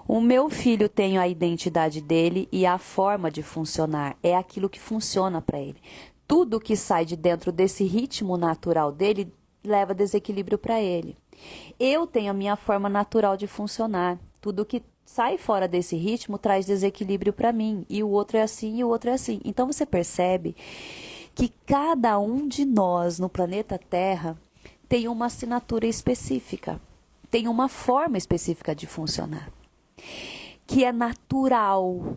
O meu filho tem a identidade dele e a forma de funcionar, é aquilo que funciona para ele. Tudo que sai de dentro desse ritmo natural dele leva desequilíbrio para ele. Eu tenho a minha forma natural de funcionar, tudo que sai fora desse ritmo traz desequilíbrio para mim, e o outro é assim e o outro é assim. Então você percebe que cada um de nós no planeta Terra tem uma assinatura específica, tem uma forma específica de funcionar, que é natural,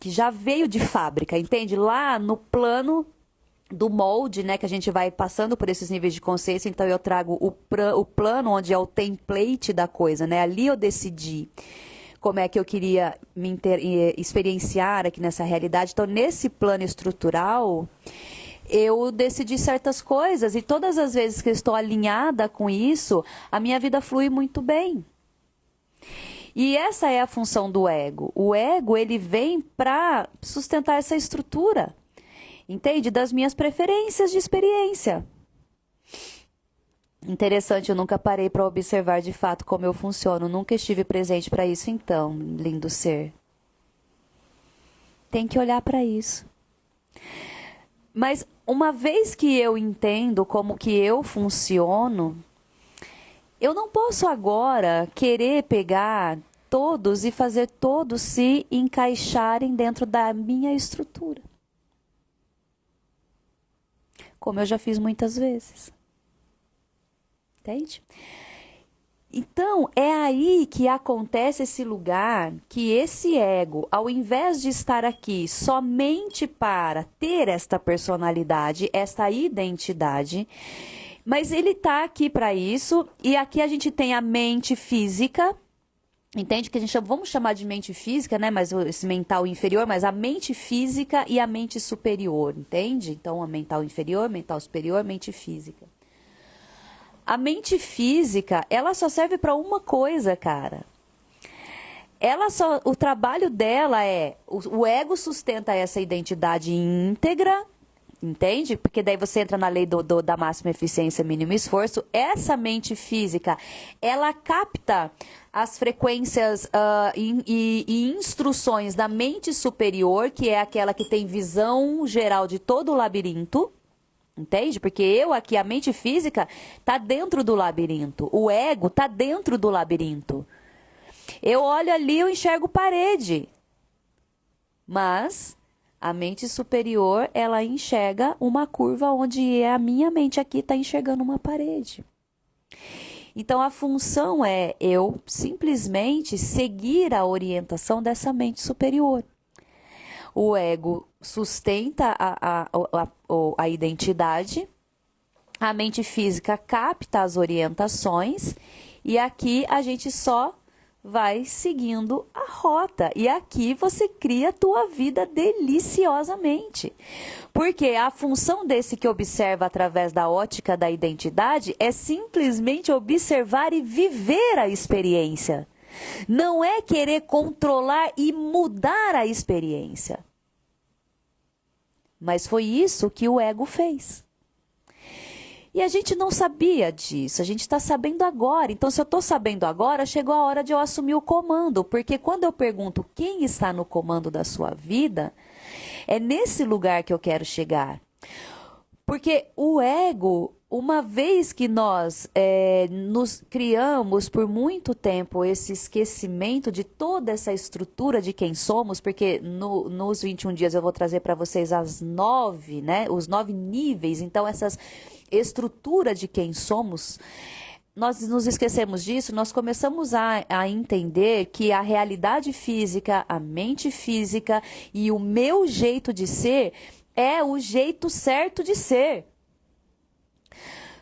que já veio de fábrica, entende? Lá no plano do molde, né, que a gente vai passando por esses níveis de consciência, então eu trago o plano onde é o template da coisa, né? Ali eu decidi como é que eu queria experienciar aqui nessa realidade. Então, nesse plano estrutural, eu decidi certas coisas e todas as vezes que eu estou alinhada com isso, a minha vida flui muito bem. E essa é a função do ego. O ego, ele vem para sustentar essa estrutura, entende? Das minhas preferências de experiência. Interessante, eu nunca parei para observar de fato como eu funciono. Nunca estive presente para isso, então, lindo ser. Tem que olhar para isso. Mas uma vez que eu entendo como que eu funciono, eu não posso agora querer pegar todos e fazer todos se encaixarem dentro da minha estrutura. Como eu já fiz muitas vezes. Entende? Então, é aí que acontece esse lugar que esse ego, ao invés de estar aqui somente para ter esta personalidade, esta identidade, mas ele está aqui para isso, e aqui a gente tem a mente física, entende? Que a gente vamos chamar de mente física, né? Mas esse mental inferior, mas a mente física e a mente superior, entende? Então, a mental inferior, mental superior, mente física. A mente física, ela só serve para uma coisa, cara. O trabalho dela o ego sustenta essa identidade íntegra, entende? Porque daí você entra na lei da máxima eficiência, mínimo esforço. Essa mente física, ela capta as frequências e instruções da mente superior, que é aquela que tem visão geral de todo o labirinto. Entende? Porque a mente física, está dentro do labirinto. O ego está dentro do labirinto. Eu olho ali, eu enxergo parede. Mas a mente superior, ela enxerga uma curva onde a minha mente aqui está enxergando uma parede. Então, a função é eu simplesmente seguir a orientação dessa mente superior. O ego sustenta a identidade, a mente física capta as orientações e aqui a gente só vai seguindo a rota. E aqui você cria a tua vida deliciosamente. Porque a função desse que observa através da ótica da identidade é simplesmente observar e viver a experiência. Não é querer controlar e mudar a experiência. Mas foi isso que o ego fez. E a gente não sabia disso, a gente está sabendo agora. Então, se eu estou sabendo agora, chegou a hora de eu assumir o comando. Porque quando eu pergunto quem está no comando da sua vida, é nesse lugar que eu quero chegar. Porque o ego, uma vez que nós nos criamos por muito tempo esse esquecimento de toda essa estrutura de quem somos, porque nos 21 dias eu vou trazer para vocês as 9, né, os 9 níveis, então essas estrutura de quem somos, nós nos esquecemos disso, nós começamos a entender que a realidade física, a mente física e o meu jeito de ser é o jeito certo de ser.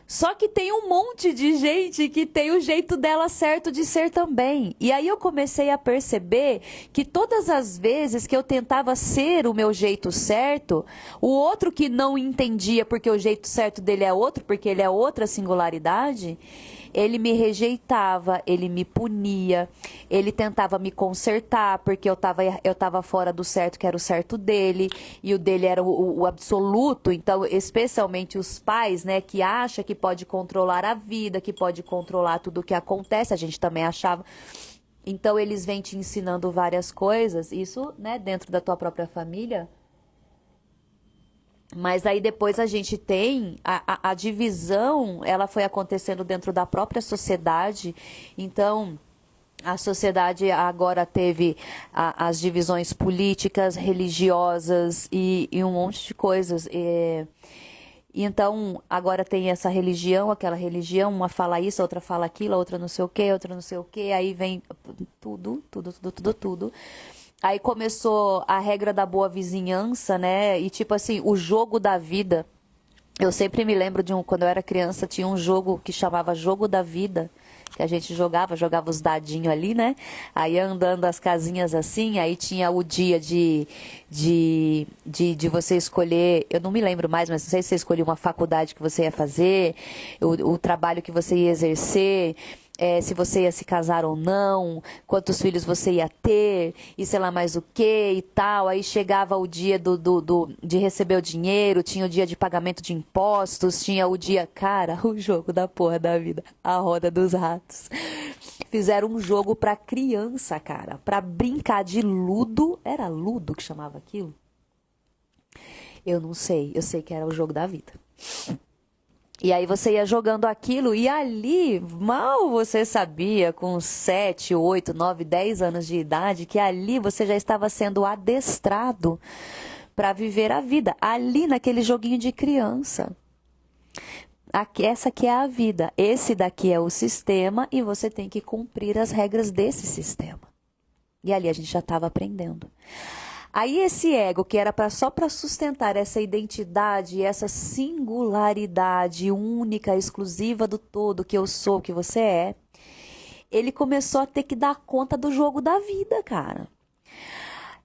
Só que tem um monte de gente que tem o jeito dela certo de ser também. E aí eu comecei a perceber que todas as vezes que eu tentava ser o meu jeito certo, o outro que não entendia porque o jeito certo dele é outro, porque ele é outra singularidade, ele me rejeitava, ele me punia, ele tentava me consertar porque eu tava fora do certo, que era o certo dele, e o dele era o absoluto. Então, especialmente os pais, né, que acham que pode controlar a vida, que pode controlar tudo o que acontece, a gente também achava. Então, eles vêm te ensinando várias coisas, isso, né, dentro da tua própria família. Mas aí depois a gente tem a divisão, ela foi acontecendo dentro da própria sociedade. Então, a sociedade agora teve as divisões políticas, religiosas e um monte de coisas. Então, agora tem essa religião, aquela religião, uma fala isso, outra fala aquilo, outra não sei o quê, outra não sei o quê. Aí vem tudo. Aí começou a regra da boa vizinhança, né? E tipo assim, o jogo da vida. Eu sempre me lembro quando eu era criança, tinha um jogo que chamava Jogo da Vida, que a gente jogava os dadinhos ali, né? Aí andando as casinhas assim, aí tinha o dia de você escolher, eu não me lembro mais, mas não sei se você escolhia uma faculdade que você ia fazer, o trabalho que você ia exercer. Se você ia se casar ou não, quantos filhos você ia ter, e sei lá mais o que e tal. Aí chegava o dia de receber o dinheiro, tinha o dia de pagamento de impostos, tinha o dia... Cara, o jogo da porra da vida, a roda dos ratos. Fizeram um jogo pra criança, cara, pra brincar de ludo. Era ludo que chamava aquilo? Eu não sei, eu sei que era o jogo da vida. E aí você ia jogando aquilo e ali, mal você sabia, com 7, 8, 9, 10 anos de idade, que ali você já estava sendo adestrado para viver a vida. Ali naquele joguinho de criança. Essa aqui é a vida. Esse daqui é o sistema e você tem que cumprir as regras desse sistema. E ali a gente já estava aprendendo. Aí esse ego, que era só para sustentar essa identidade, essa singularidade única, exclusiva do todo, que eu sou, que você é, ele começou a ter que dar conta do jogo da vida, cara.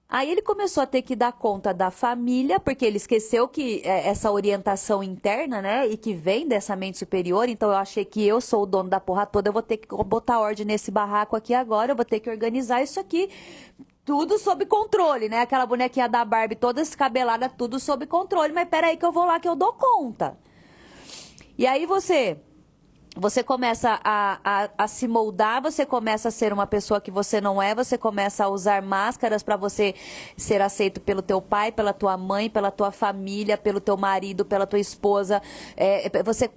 Aí ele começou a ter que dar conta da família, porque ele esqueceu que essa orientação interna, né, e que vem dessa mente superior, então eu achei que eu sou o dono da porra toda, eu vou ter que botar ordem nesse barraco aqui agora, eu vou ter que organizar isso aqui. Tudo sob controle, né? Aquela bonequinha da Barbie toda descabelada, tudo sob controle. Mas peraí que eu vou lá que eu dou conta. E aí você começa a se moldar, você começa a ser uma pessoa que você não é, você começa a usar máscaras para você ser aceito pelo teu pai, pela tua mãe, pela tua família, pelo teu marido, pela tua esposa.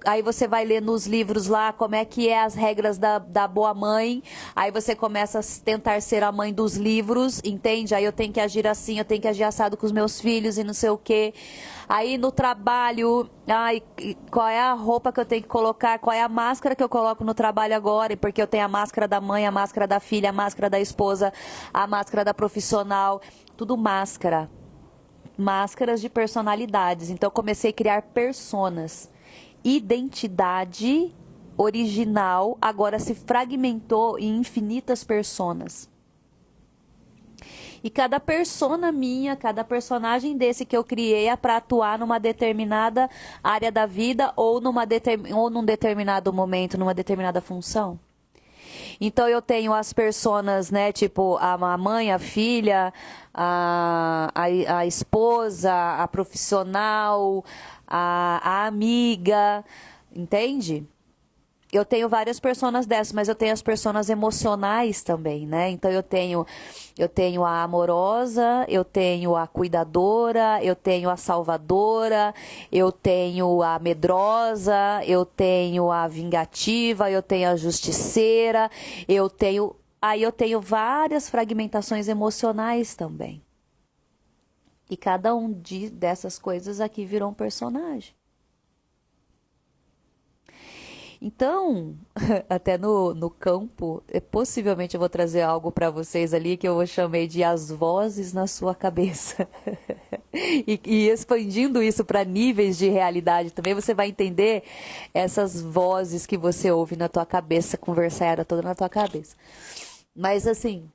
Aí você vai ler nos livros lá como é que é as regras da boa mãe, aí você começa a tentar ser a mãe dos livros, entende? Aí eu tenho que agir assim, eu tenho que agir assado com os meus filhos e não sei o quê. Aí no trabalho, qual é a roupa que eu tenho que colocar, qual é a máscara que eu coloco no trabalho agora, porque eu tenho a máscara da mãe, a máscara da filha, a máscara da esposa, a máscara da profissional, tudo máscara. Máscaras de personalidades. Então eu comecei a criar personas. Identidade original agora se fragmentou em infinitas personas. E cada persona minha, cada personagem desse que eu criei é para atuar numa determinada área da vida ou num determinado momento, numa determinada função. Então eu tenho as personas, né, tipo a mãe, a filha, a esposa, a profissional, a amiga, entende? eu tenho várias personas dessas, mas eu tenho as personas emocionais também, né? Então eu tenho a amorosa, eu tenho a cuidadora, eu tenho a salvadora, eu tenho a medrosa, eu tenho a vingativa, eu tenho a justiceira, aí eu tenho várias fragmentações emocionais também. E cada um dessas coisas aqui virou um personagem. Então, até no campo, possivelmente eu vou trazer algo para vocês ali que eu chamei de as vozes na sua cabeça. E expandindo isso para níveis de realidade também, você vai entender essas vozes que você ouve na tua cabeça, conversada toda na tua cabeça. Mas assim,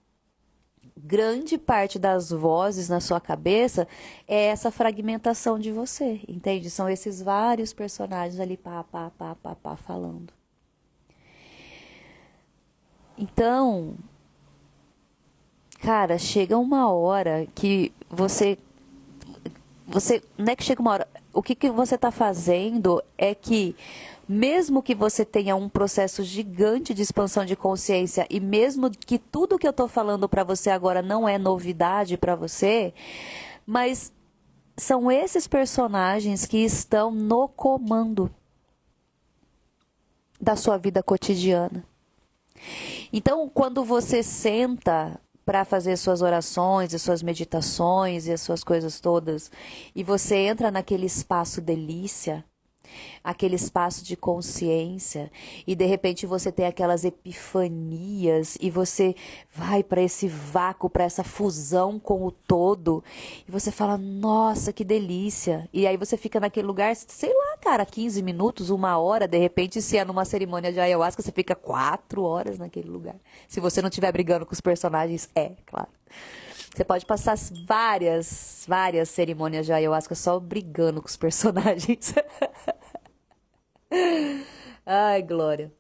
grande parte das vozes na sua cabeça é essa fragmentação de você, entende? São esses vários personagens ali, falando. Então, cara, chega uma hora que você não é que chega uma hora, o que você está fazendo é que, mesmo que você tenha um processo gigante de expansão de consciência e mesmo que tudo que eu estou falando para você agora não é novidade para você, mas são esses personagens que estão no comando da sua vida cotidiana. Então, quando você senta para fazer suas orações e suas meditações e as suas coisas todas, e você entra naquele espaço delícia, aquele espaço de consciência, e de repente você tem aquelas epifanias e você vai para esse vácuo, para essa fusão com o todo, e você fala, nossa, que delícia. E aí você fica naquele lugar, sei lá, cara, 15 minutos, 1 hora, de repente, se é numa cerimônia de ayahuasca, você fica 4 horas naquele lugar. Se você não estiver brigando com os personagens, claro. Você pode passar várias cerimônias de ayahuasca só brigando com os personagens. Ai, glória.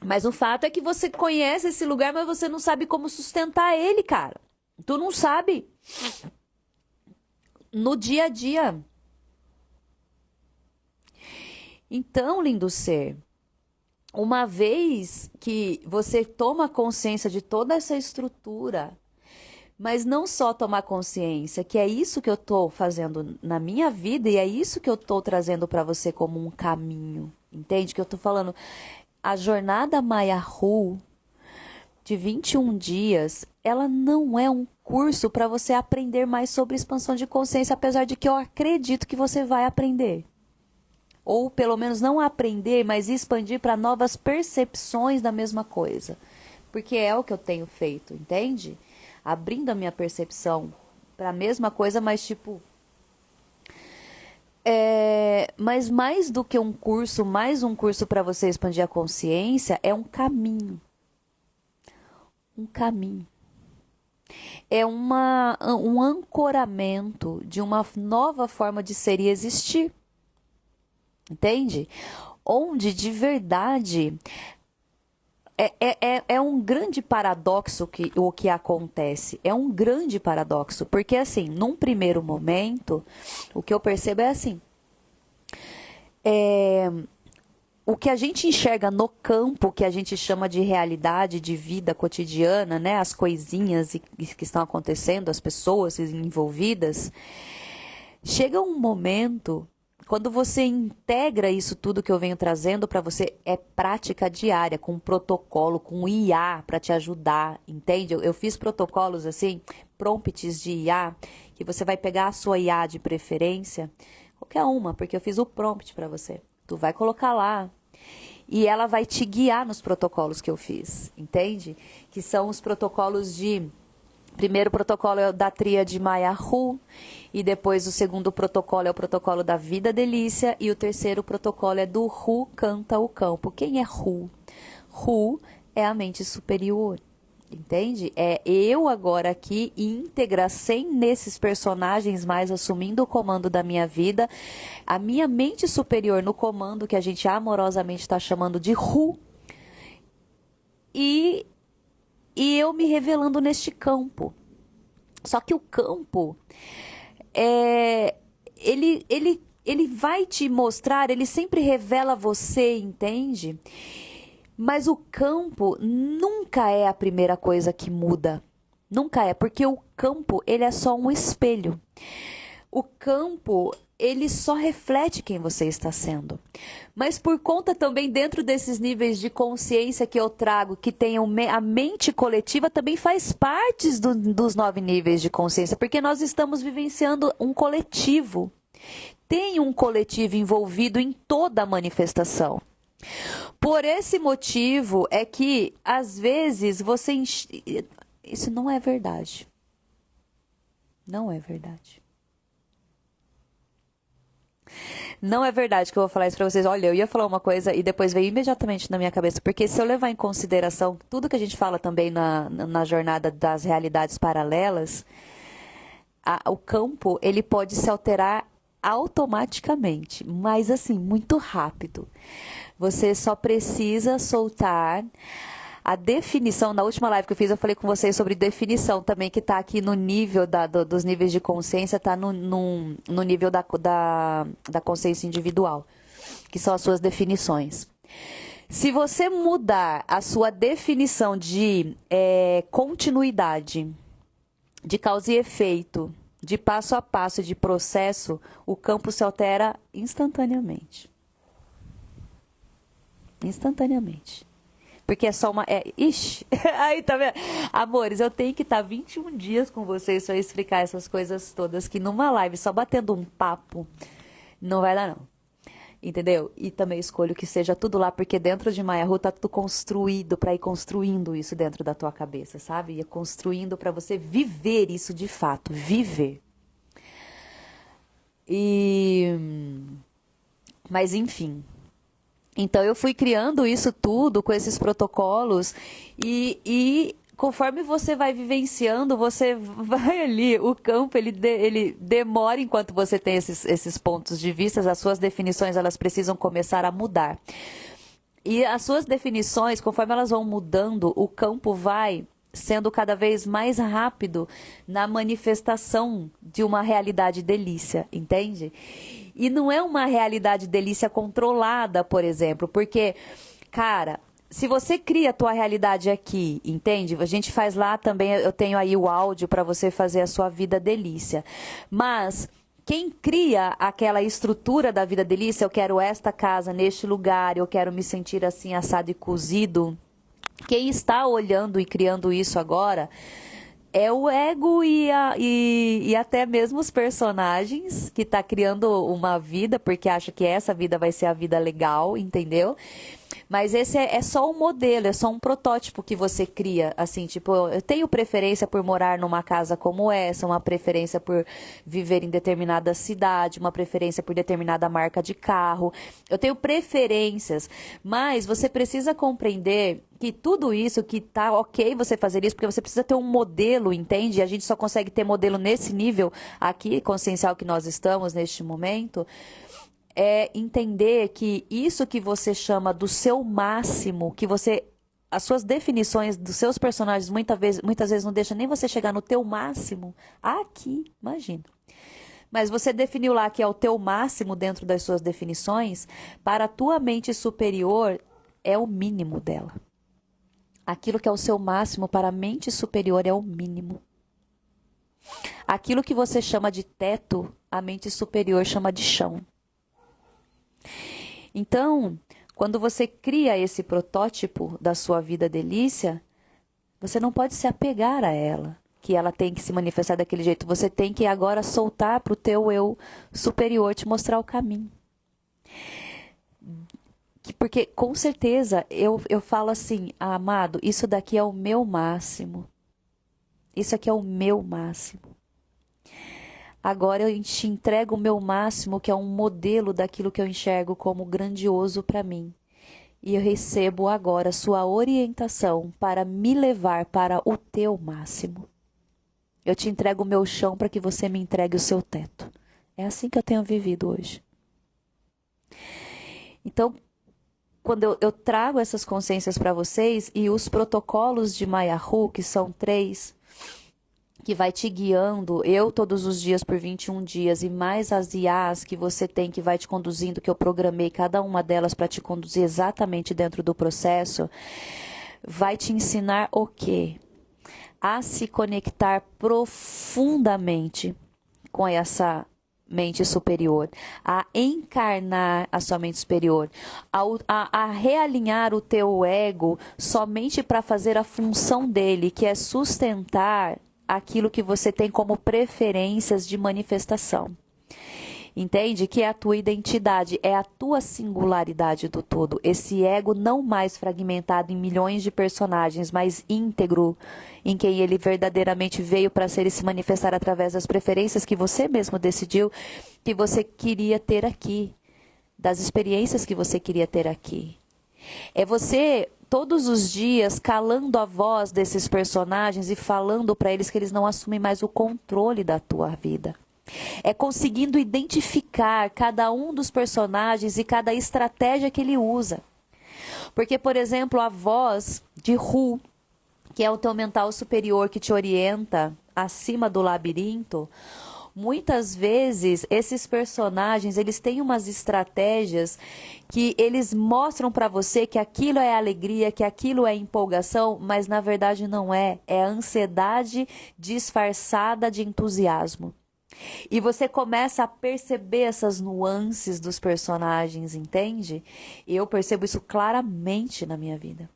Mas o fato é que você conhece esse lugar, mas você não sabe como sustentar ele, cara. Tu não sabe. No dia a dia. Então, lindo ser, uma vez que você toma consciência de toda essa estrutura, mas não só tomar consciência, que é isso que eu estou fazendo na minha vida e é isso que eu estou trazendo para você como um caminho, entende? Que eu estou falando, a jornada Maya-Hu de 21 dias, ela não é um curso para você aprender mais sobre expansão de consciência, apesar de que eu acredito que você vai aprender. Ou pelo menos não aprender, mas expandir para novas percepções da mesma coisa. Porque é o que eu tenho feito, entende? Abrindo a minha percepção para a mesma coisa, mas tipo... Mas mais do que um curso, mais um curso para você expandir a consciência, é um caminho. Um caminho. É um ancoramento de uma nova forma de ser e existir. Entende? Onde de verdade é um grande paradoxo o que acontece. É um grande paradoxo. Porque assim, num primeiro momento, o que eu percebo é assim. O que a gente enxerga no campo, que a gente chama de realidade, de vida cotidiana, né? As coisinhas que estão acontecendo, as pessoas envolvidas, chega um momento, quando você integra isso tudo que eu venho trazendo para você, é prática diária, com protocolo, com IA para te ajudar, entende? Eu fiz protocolos assim, prompts de IA, que você vai pegar a sua IA de preferência, qualquer uma, porque eu fiz o prompt para você. Tu vai colocar lá e ela vai te guiar nos protocolos que eu fiz, entende? Que são os protocolos de... Primeiro protocolo é o da tríade Maya-Hu, e depois o segundo protocolo é o protocolo da vida delícia, e o terceiro protocolo é do Hu canta o campo. Quem é Hu? Hu é a mente superior, entende? É eu agora aqui íntegra, sem nesses personagens mais assumindo o comando da minha vida, a minha mente superior no comando que a gente amorosamente está chamando de Hu, e eu me revelando neste campo. Só que o campo, ele ele vai te mostrar, ele sempre revela você, entende? Mas o campo nunca é a primeira coisa que muda. Nunca é, porque o campo, ele é só um espelho. O campo, ele só reflete quem você está sendo. Mas por conta também dentro desses níveis de consciência que eu trago, que tem a mente coletiva, também faz parte dos 9 níveis de consciência, porque nós estamos vivenciando um coletivo. Tem um coletivo envolvido em toda a manifestação. Por esse motivo é que, às vezes, isso não é verdade. Não é verdade. Não é verdade que eu vou falar isso pra vocês. Olha, eu ia falar uma coisa e depois veio imediatamente na minha cabeça. Porque se eu levar em consideração tudo que a gente fala também na jornada das realidades paralelas, o campo, ele pode se alterar automaticamente, mas assim, muito rápido. Você só precisa soltar a definição. Na última live que eu fiz, eu falei com vocês sobre definição também, que está aqui no nível dos níveis de consciência, está no nível da consciência individual, que são as suas definições. Se você mudar a sua definição de continuidade, de causa e efeito, de passo a passo, de processo, o campo se altera instantaneamente. Instantaneamente. Porque é só uma... Ixi! Aí, tá vendo? Amores, eu tenho que estar 21 dias com vocês para explicar essas coisas todas, que numa live, só batendo um papo, não vai dar, não. Entendeu? E também escolho que seja tudo lá, porque dentro de Maya-Hu tá tudo construído para ir construindo isso dentro da tua cabeça, sabe? E construindo para você viver isso de fato, viver. Mas enfim... Então, eu fui criando isso tudo com esses protocolos e conforme você vai vivenciando, você vai ali, o campo, ele demora enquanto você tem esses pontos de vista, as suas definições, elas precisam começar a mudar. E as suas definições, conforme elas vão mudando, o campo vai sendo cada vez mais rápido na manifestação de uma realidade delícia, entende? E não é uma realidade delícia controlada, por exemplo, porque, cara, se você cria a tua realidade aqui, entende? A gente faz lá também, eu tenho aí o áudio para você fazer a sua vida delícia. Mas quem cria aquela estrutura da vida delícia, eu quero esta casa neste lugar, eu quero me sentir assim assado e cozido. Quem está olhando e criando isso agora é o ego e até mesmo os personagens que tá criando uma vida, porque acha que essa vida vai ser a vida legal, entendeu? Mas esse é só um modelo, é só um protótipo que você cria, assim, tipo, eu tenho preferência por morar numa casa como essa, uma preferência por viver em determinada cidade, uma preferência por determinada marca de carro. Eu tenho preferências, mas você precisa compreender que tudo isso, que tá ok você fazer isso, porque você precisa ter um modelo, entende? E a gente só consegue ter modelo nesse nível aqui, consciencial que nós estamos neste momento, é entender que isso que você chama do seu máximo, que você, as suas definições dos seus personagens muitas vezes não deixa nem você chegar no teu máximo aqui, imagina. Mas você definiu lá que é o teu máximo dentro das suas definições, para a tua mente superior é o mínimo dela. Aquilo que é o seu máximo para a mente superior é o mínimo. Aquilo que você chama de teto, a mente superior chama de chão. Então, quando você cria esse protótipo da sua vida delícia, você não pode se apegar a ela, que ela tem que se manifestar daquele jeito. Você tem que agora soltar para o teu eu superior te mostrar o caminho. Porque, com certeza, eu falo assim, amado, isso daqui é o meu máximo. Isso aqui é o meu máximo. Agora eu te entrego o meu máximo, que é um modelo daquilo que eu enxergo como grandioso para mim. E eu recebo agora sua orientação para me levar para o teu máximo. Eu te entrego o meu chão para que você me entregue o seu teto. É assim que eu tenho vivido hoje. Então, quando eu trago essas consciências para vocês e os protocolos de Maya-Hu, que são 3, que vai te guiando, eu todos os dias por 21 dias, e mais as IAs que você tem que vai te conduzindo, que eu programei cada uma delas para te conduzir exatamente dentro do processo, vai te ensinar o quê? A se conectar profundamente com essa mente superior, a encarnar a sua mente superior, a realinhar o teu ego somente para fazer a função dele, que é sustentar aquilo que você tem como preferências de manifestação. Entende? Que é a tua identidade, é a tua singularidade do todo. Esse ego não mais fragmentado em milhões de personagens, mas íntegro, em quem ele verdadeiramente veio para ser e se manifestar através das preferências que você mesmo decidiu que você queria ter aqui, das experiências que você queria ter aqui. É você todos os dias calando a voz desses personagens e falando para eles que eles não assumem mais o controle da tua vida. É conseguindo identificar cada um dos personagens e cada estratégia que ele usa. Porque, por exemplo, a voz de Hu, que é o teu mental superior que te orienta acima do labirinto, muitas vezes esses personagens, eles têm umas estratégias que eles mostram para você que aquilo é alegria, que aquilo é empolgação, mas na verdade não é. É ansiedade disfarçada de entusiasmo. E você começa a perceber essas nuances dos personagens, entende? Eu percebo isso claramente na minha vida.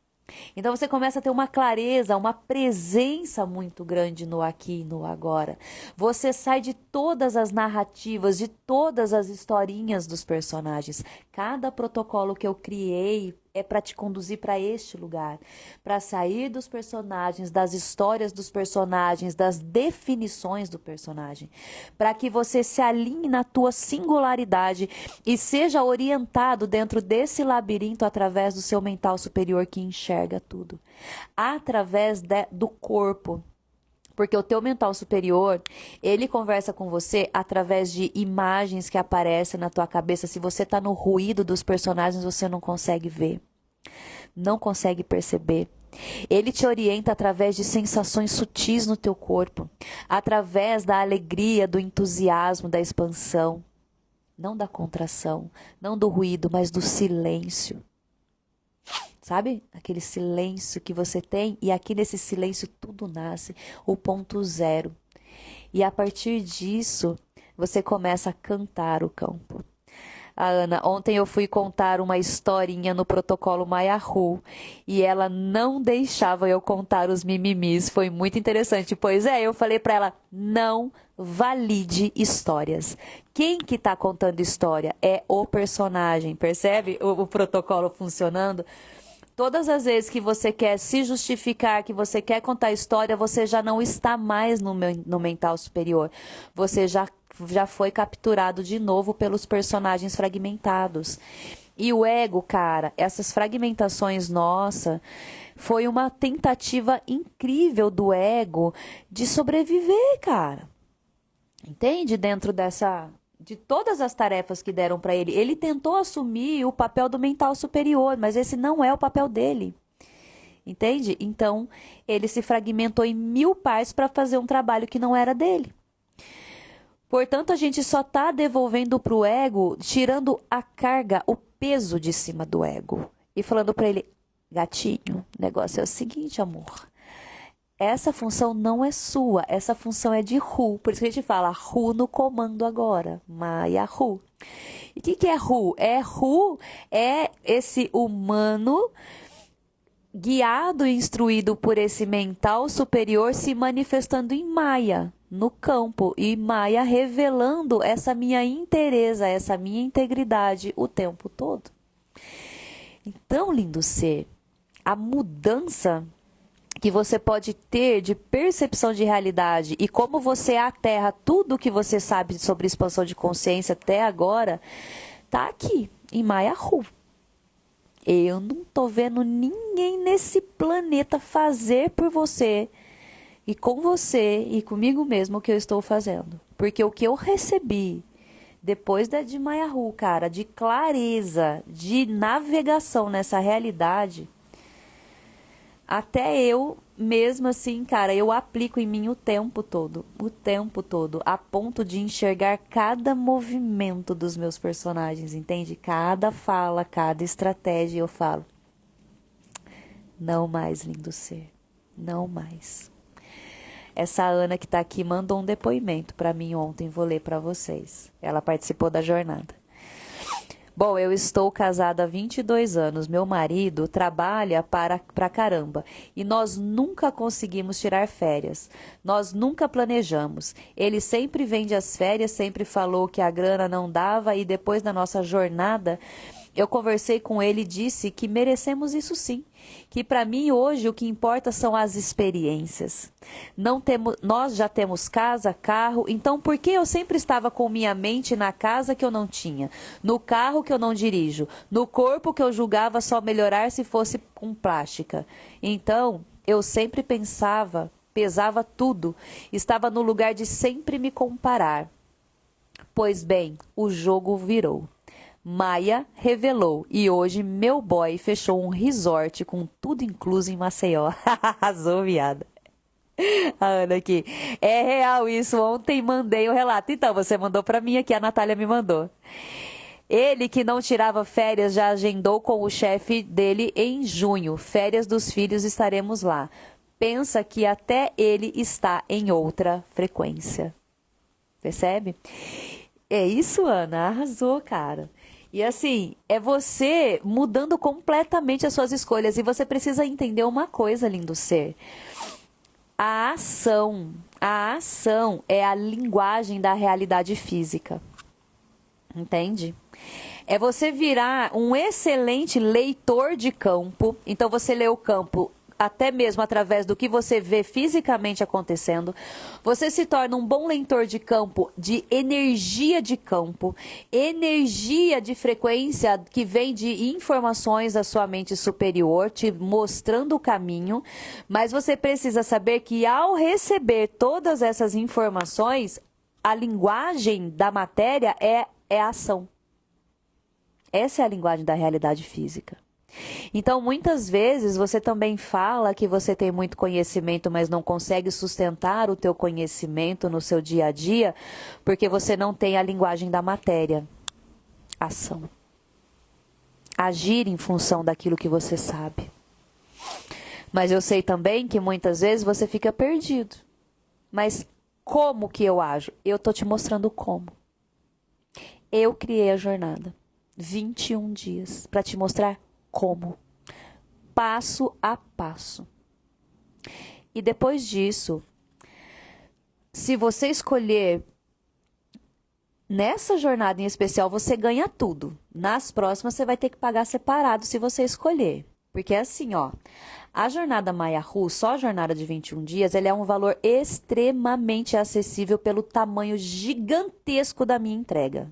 Então você começa a ter uma clareza, uma presença muito grande no aqui e no agora. Você sai de todas as narrativas, de todas as historinhas dos personagens. Cada protocolo que eu criei é para te conduzir para este lugar, para sair dos personagens, das histórias dos personagens, das definições do personagem, para que você se alinhe na tua singularidade e seja orientado dentro desse labirinto através do seu mental superior que enxerga tudo, através do corpo. Porque o teu mental superior, ele conversa com você através de imagens que aparecem na tua cabeça. Se você está no ruído dos personagens, você não consegue ver, não consegue perceber. Ele te orienta através de sensações sutis no teu corpo, através da alegria, do entusiasmo, da expansão. Não da contração, não do ruído, mas do silêncio. Sabe? Aquele silêncio que você tem, e aqui nesse silêncio tudo nasce, o ponto zero. E a partir disso, você começa a cantar o campo. Ana, ontem eu fui contar uma historinha no protocolo Maya-Hu e ela não deixava eu contar os mimimis. Foi muito interessante. Pois é, eu falei para ela, não valide histórias. Quem que tá contando história é o personagem, percebe o protocolo funcionando? Todas as vezes que você quer se justificar, que você quer contar história, você já não está mais no mental superior. Você já foi capturado de novo pelos personagens fragmentados. E o ego, cara, essas fragmentações nossa, foi uma tentativa incrível do ego de sobreviver, cara. Entende? Dentro de todas as tarefas que deram para ele, ele tentou assumir o papel do mental superior, mas esse não é o papel dele. Entende? Então, ele se fragmentou em 1000 partes para fazer um trabalho que não era dele. Portanto, a gente só está devolvendo para o ego, tirando a carga, o peso de cima do ego. E falando para ele, gatinho, o negócio é o seguinte, amor. Essa função não é sua, essa função é de Hu. Por isso que a gente fala Hu no comando agora, Maya-Hu. E o que é Hu? Hu é esse humano guiado e instruído por esse mental superior se manifestando em Maya, no campo. E Maya revelando essa minha inteireza, essa minha integridade o tempo todo. Então, lindo ser, a mudança que você pode ter de percepção de realidade e como você aterra tudo o que você sabe sobre expansão de consciência até agora, tá aqui, em Maya-Hu. Eu não tô vendo ninguém nesse planeta fazer por você e com você e comigo mesmo o que eu estou fazendo. Porque o que eu recebi depois de Maya-Hu, cara, de clareza, de navegação nessa realidade, até eu mesmo assim, cara, eu aplico em mim o tempo todo, a ponto de enxergar cada movimento dos meus personagens, entende? Cada fala, cada estratégia, eu falo, não mais, lindo ser, não mais. Essa Ana que tá aqui mandou um depoimento pra mim ontem, vou ler pra vocês. Ela participou da jornada. Bom, eu estou casada há 22 anos. Meu marido trabalha pra caramba e nós nunca conseguimos tirar férias. Nós nunca planejamos. Ele sempre vende as férias, sempre falou que a grana não dava e depois da nossa jornada eu conversei com ele e disse que merecemos isso sim. Que para mim hoje o que importa são as experiências. Nós já temos casa, carro, então por que eu sempre estava com minha mente na casa que eu não tinha, no carro que eu não dirijo, no corpo que eu julgava só melhorar se fosse com plástica? Então eu sempre pesava tudo, estava no lugar de sempre me comparar. Pois bem, o jogo virou. Maia revelou e hoje meu boy fechou um resort com tudo incluso em Maceió. Arrasou, viada. A Ana aqui. É real isso, ontem mandei o relato. Então, você mandou pra mim aqui, a Natália me mandou. Ele que não tirava férias já agendou com o chefe dele em junho. Férias dos filhos, estaremos lá. Pensa que até ele está em outra frequência. Percebe? É isso, Ana. Arrasou, cara. E assim, é você mudando completamente as suas escolhas. E você precisa entender uma coisa, lindo ser. A ação é a linguagem da realidade física. Entende? É você virar um excelente leitor de campo. Então você lê o campo até mesmo através do que você vê fisicamente acontecendo. Você se torna um bom leitor de campo, de energia de campo, energia de frequência que vem de informações da sua mente superior, te mostrando o caminho. Mas você precisa saber que ao receber todas essas informações, a linguagem da matéria é a ação. Essa é a linguagem da realidade física. Então, muitas vezes, você também fala que você tem muito conhecimento, mas não consegue sustentar o teu conhecimento no seu dia a dia, porque você não tem a linguagem da matéria. Ação. Agir em função daquilo que você sabe. Mas eu sei também que muitas vezes você fica perdido. Mas como que eu ajo? Eu tô te mostrando como. Eu criei a jornada. 21 dias para te mostrar como, passo a passo. E depois disso, se você escolher nessa jornada em especial, você ganha tudo. Nas próximas, você vai ter que pagar separado se você escolher. Porque é assim, ó, a jornada Maya Ru, só a jornada de 21 dias, ela é um valor extremamente acessível pelo tamanho gigantesco da minha entrega.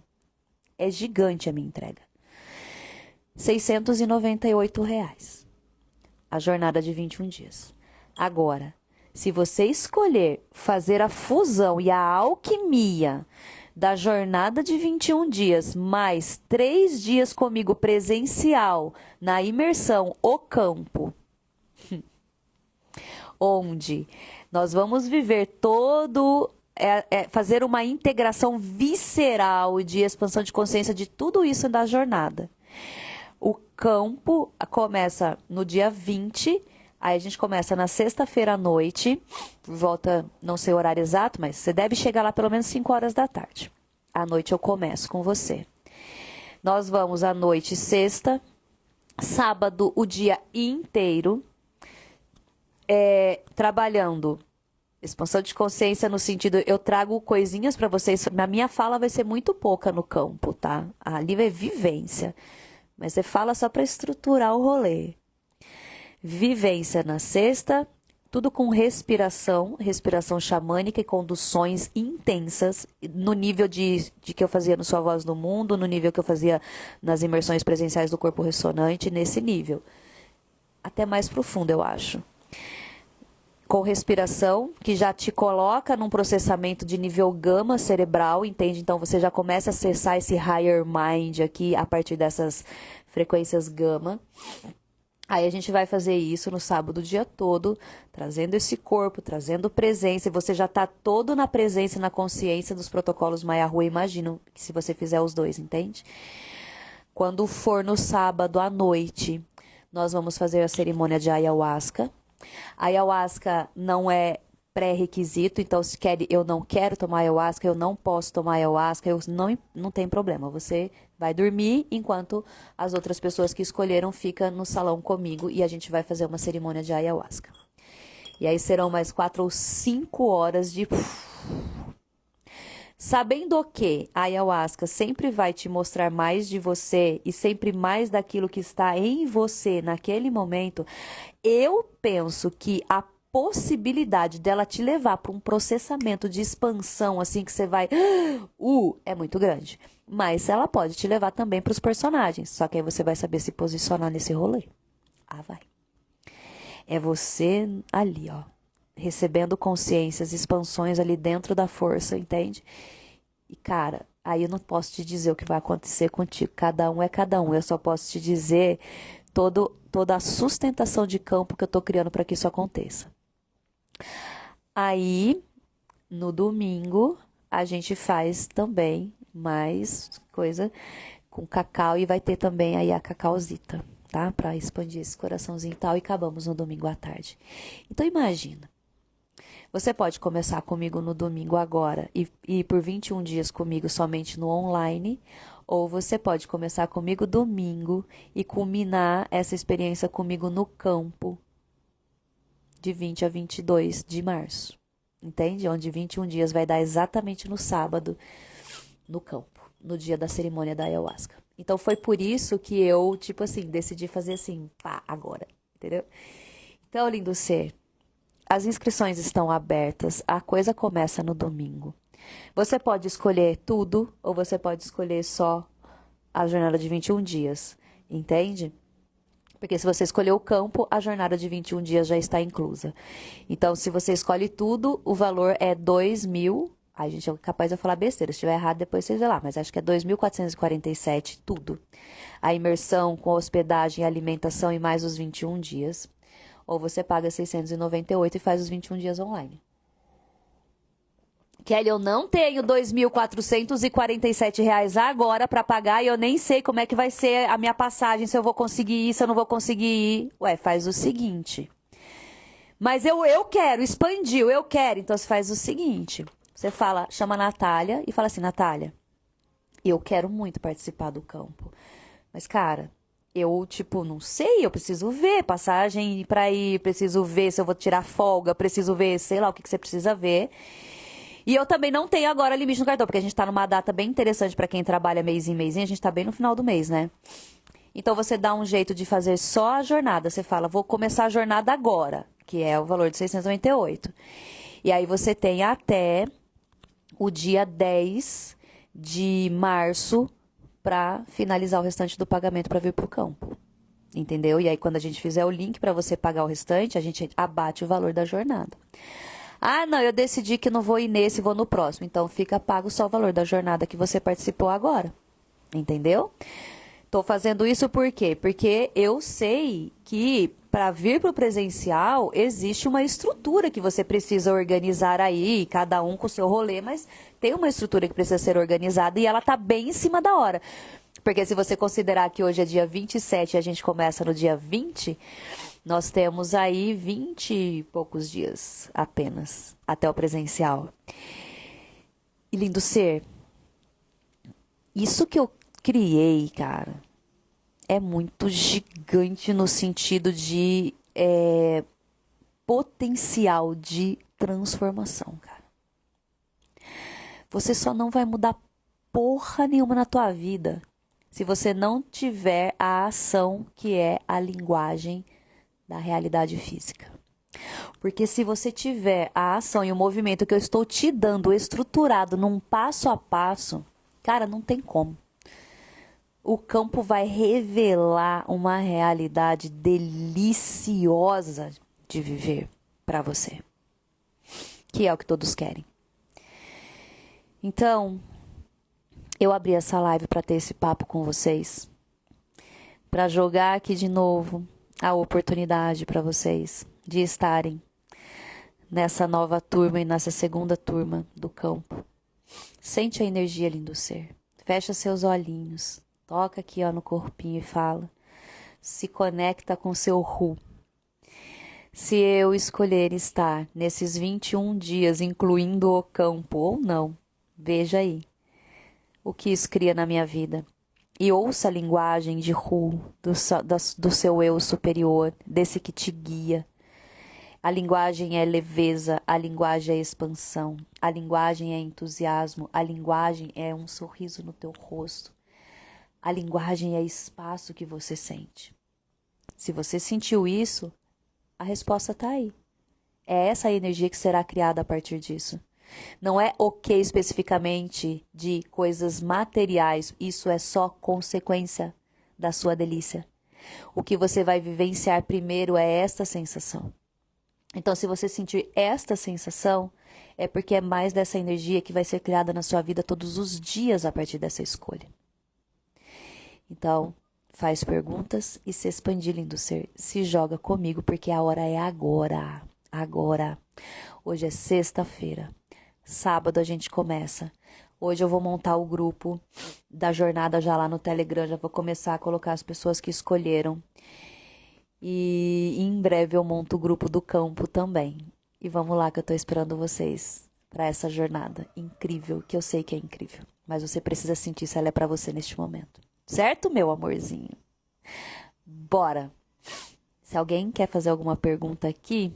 É gigante a minha entrega. R$ 698. A jornada de 21 dias. Agora, se você escolher fazer a fusão e a alquimia da jornada de 21 dias, mais 3 dias comigo presencial, na imersão O Campo, onde nós vamos viver fazer uma integração visceral de expansão de consciência de tudo isso da jornada. O campo começa no dia 20, aí a gente começa na sexta-feira à noite, volta, não sei o horário exato, mas você deve chegar lá pelo menos 5 horas da tarde. À noite eu começo com você. Nós vamos à noite sexta, sábado o dia inteiro, trabalhando expansão de consciência no sentido, eu trago coisinhas para vocês, a minha fala vai ser muito pouca no campo, tá? Ali é vivência. Mas você fala só para estruturar o rolê. Vivência na sexta, tudo com respiração xamânica e conduções intensas, no nível de que eu fazia no Sua Voz no Mundo, no nível que eu fazia nas imersões presenciais do Corpo Ressonante, nesse nível. Até mais profundo, eu acho. Com respiração, que já te coloca num processamento de nível gama cerebral, entende? Então, você já começa a acessar esse higher mind aqui, a partir dessas frequências gama. Aí a gente vai fazer isso no sábado o dia todo, trazendo esse corpo, trazendo presença, e você já tá todo na presença e na consciência dos protocolos Maia Rua, imagino que se você fizer os dois, entende? Quando for no sábado à noite, nós vamos fazer a cerimônia de ayahuasca. A ayahuasca não é pré-requisito, então se eu não quero tomar ayahuasca, eu não posso tomar ayahuasca, não tem problema. Você vai dormir enquanto as outras pessoas que escolheram ficam no salão comigo e a gente vai fazer uma cerimônia de ayahuasca. E aí serão mais 4 ou 5 horas de... Sabendo que a ayahuasca sempre vai te mostrar mais de você e sempre mais daquilo que está em você naquele momento, eu penso que a possibilidade dela te levar para um processamento de expansão, assim que você vai, é muito grande. Mas ela pode te levar também para os personagens, só que aí você vai saber se posicionar nesse rolê. Ah, vai. É você ali, ó, recebendo consciências, expansões ali dentro da força, entende? E, cara, aí eu não posso te dizer o que vai acontecer contigo. Cada um é cada um. Eu só posso te dizer toda a sustentação de campo que eu tô criando para que isso aconteça. Aí, no domingo, a gente faz também mais coisa com cacau e vai ter também aí a cacauzita, tá? Para expandir esse coraçãozinho e tal. E acabamos no domingo à tarde. Então, imagina. Você pode começar comigo no domingo agora e ir por 21 dias comigo somente no online, ou você pode começar comigo domingo e culminar essa experiência comigo no campo de 20 a 22 de março. Entende? Onde 21 dias vai dar exatamente no sábado, no campo, no dia da cerimônia da ayahuasca. Então foi por isso que eu, tipo assim, decidi fazer assim, pá, agora, entendeu? Então, lindo ser, as inscrições estão abertas, a coisa começa no domingo. Você pode escolher tudo ou você pode escolher só a jornada de 21 dias, entende? Porque se você escolher o campo, a jornada de 21 dias já está inclusa. Então, se você escolhe tudo, o valor é 2.000. Ai, gente, é capaz de eu falar besteira. Se estiver errado, depois vocês vê lá. Mas acho que é 2.447, tudo. A imersão com hospedagem, alimentação e mais os 21 dias. Ou você paga 698 e faz os 21 dias online. Kelly, eu não tenho 2.447 reais agora para pagar e eu nem sei como é que vai ser a minha passagem, se eu vou conseguir ir, se eu não vou conseguir ir. Ué, faz o seguinte. Mas eu quero, expandiu, eu quero. Então você faz o seguinte. Você chama a Natália e fala assim, Natália, eu quero muito participar do campo. Mas, cara, eu, não sei, eu preciso ver passagem pra ir, preciso ver se eu vou tirar folga, preciso ver, sei lá o que você precisa ver. E eu também não tenho agora limite no cartão, porque a gente tá numa data bem interessante para quem trabalha mês em mês, a gente tá bem no final do mês, né? Então você dá um jeito de fazer só a jornada. Você fala, vou começar a jornada agora, que é o valor de 698. E aí você tem até o dia 10 de março para finalizar o restante do pagamento para vir pro campo. Entendeu? E aí quando a gente fizer o link para você pagar o restante, a gente abate o valor da jornada. Ah, não, eu decidi que não vou ir nesse, vou no próximo. Então, fica pago só o valor da jornada que você participou agora. Entendeu? Tô fazendo isso por quê? Porque eu sei que para vir para o presencial, existe uma estrutura que você precisa organizar aí, cada um com o seu rolê, mas tem uma estrutura que precisa ser organizada e ela tá bem em cima da hora. Porque se você considerar que hoje é dia 27 e a gente começa no dia 20... Nós temos aí 20 e poucos dias apenas até o presencial. E lindo ser, isso que eu criei, cara, é muito gigante no sentido de potencial de transformação, cara. Você só não vai mudar porra nenhuma na tua vida se você não tiver a ação que é a linguagem da realidade física. Porque se você tiver a ação e o movimento que eu estou te dando estruturado num passo a passo, cara, não tem como. O campo vai revelar uma realidade deliciosa de viver para você. Que é o que todos querem. Então, eu abri essa live para ter esse papo com vocês. Para jogar aqui de novo a oportunidade para vocês de estarem nessa nova turma e nessa segunda turma do campo. Sente a energia, lindo ser. Fecha seus olhinhos. Toca aqui ó, no corpinho e fala. Se conecta com seu Ru. Se eu escolher estar nesses 21 dias, incluindo o campo ou não, veja aí o que isso cria na minha vida. E ouça a linguagem de Ru, do seu eu superior, desse que te guia. A linguagem é leveza, a linguagem é expansão, a linguagem é entusiasmo, a linguagem é um sorriso no teu rosto. A linguagem é espaço que você sente. Se você sentiu isso, a resposta está aí. É essa a energia que será criada a partir disso. Não é o que especificamente de coisas materiais, isso é só consequência da sua delícia. O que você vai vivenciar primeiro é esta sensação. Então, se você sentir esta sensação, é porque é mais dessa energia que vai ser criada na sua vida todos os dias a partir dessa escolha. Então, faz perguntas e se expandir, lindo ser. Se joga comigo, porque a hora é agora. Agora. Hoje é sexta-feira. Sábado a gente começa. Hoje eu vou montar o grupo da jornada já lá no Telegram. Já vou começar a colocar as pessoas que escolheram. E em breve eu monto o grupo do campo também. E vamos lá que eu tô esperando vocês para essa jornada incrível, que eu sei que é incrível. Mas você precisa sentir se ela é para você neste momento. Certo, meu amorzinho? Bora! Se alguém quer fazer alguma pergunta aqui,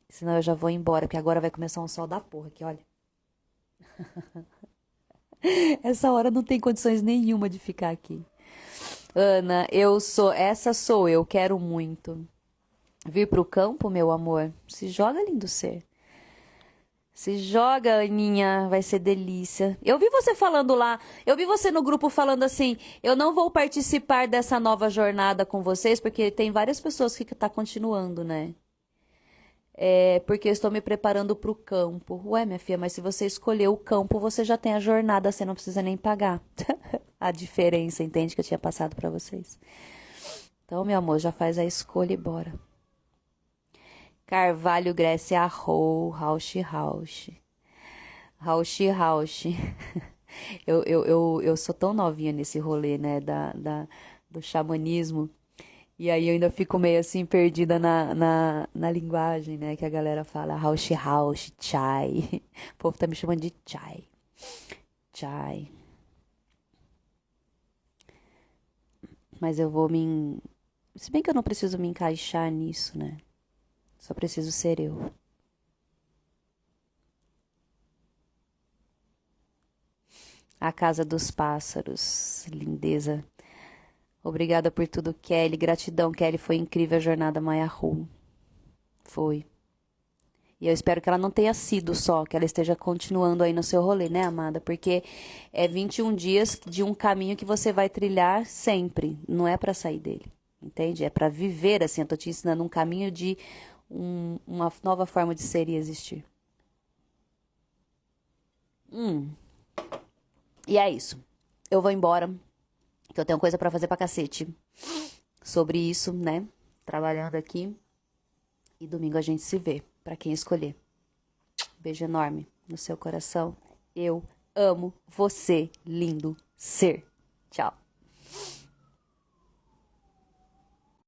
senão eu já vou embora, porque agora vai começar um sol da porra aqui, olha. Essa hora não tem condições nenhuma de ficar aqui. Ana, essa sou eu, quero muito vir pro campo, meu amor. Se joga, lindo ser. Se joga, Aninha, vai ser delícia. Eu vi você falando lá, eu vi você no grupo falando assim, eu não vou participar dessa nova jornada com vocês, porque tem várias pessoas que tá continuando, né? Porque eu estou me preparando pro campo. Ué, minha filha, mas se você escolher o campo, você já tem a jornada, você não precisa nem pagar. A diferença, entende, que eu tinha passado para vocês. Então, meu amor, já faz a escolha e bora. Carvalho, Grécia, Rausch. Eu sou tão novinha nesse rolê, né, do xamanismo. E aí eu ainda fico meio assim, perdida na linguagem, né, que a galera fala. Rausch, chai. O povo tá me chamando de chai. Chai. Mas eu vou Se bem que eu não preciso me encaixar nisso, né? Só preciso ser eu. A Casa dos Pássaros. Lindeza. Obrigada por tudo, Kelly. Gratidão, Kelly. Foi incrível a jornada Maya Ru. Foi. E eu espero que ela não tenha sido só, que ela esteja continuando aí no seu rolê, né, amada? Porque é 21 dias de um caminho que você vai trilhar sempre. Não é pra sair dele, entende? É pra viver assim. Eu tô te ensinando um caminho de uma nova forma de ser e existir. E é isso. Eu vou embora, que eu tenho coisa pra fazer pra cacete. Sobre isso, né? Trabalhando aqui. E domingo a gente se vê, pra quem escolher. Beijo enorme no seu coração. Eu amo você, lindo ser. Tchau.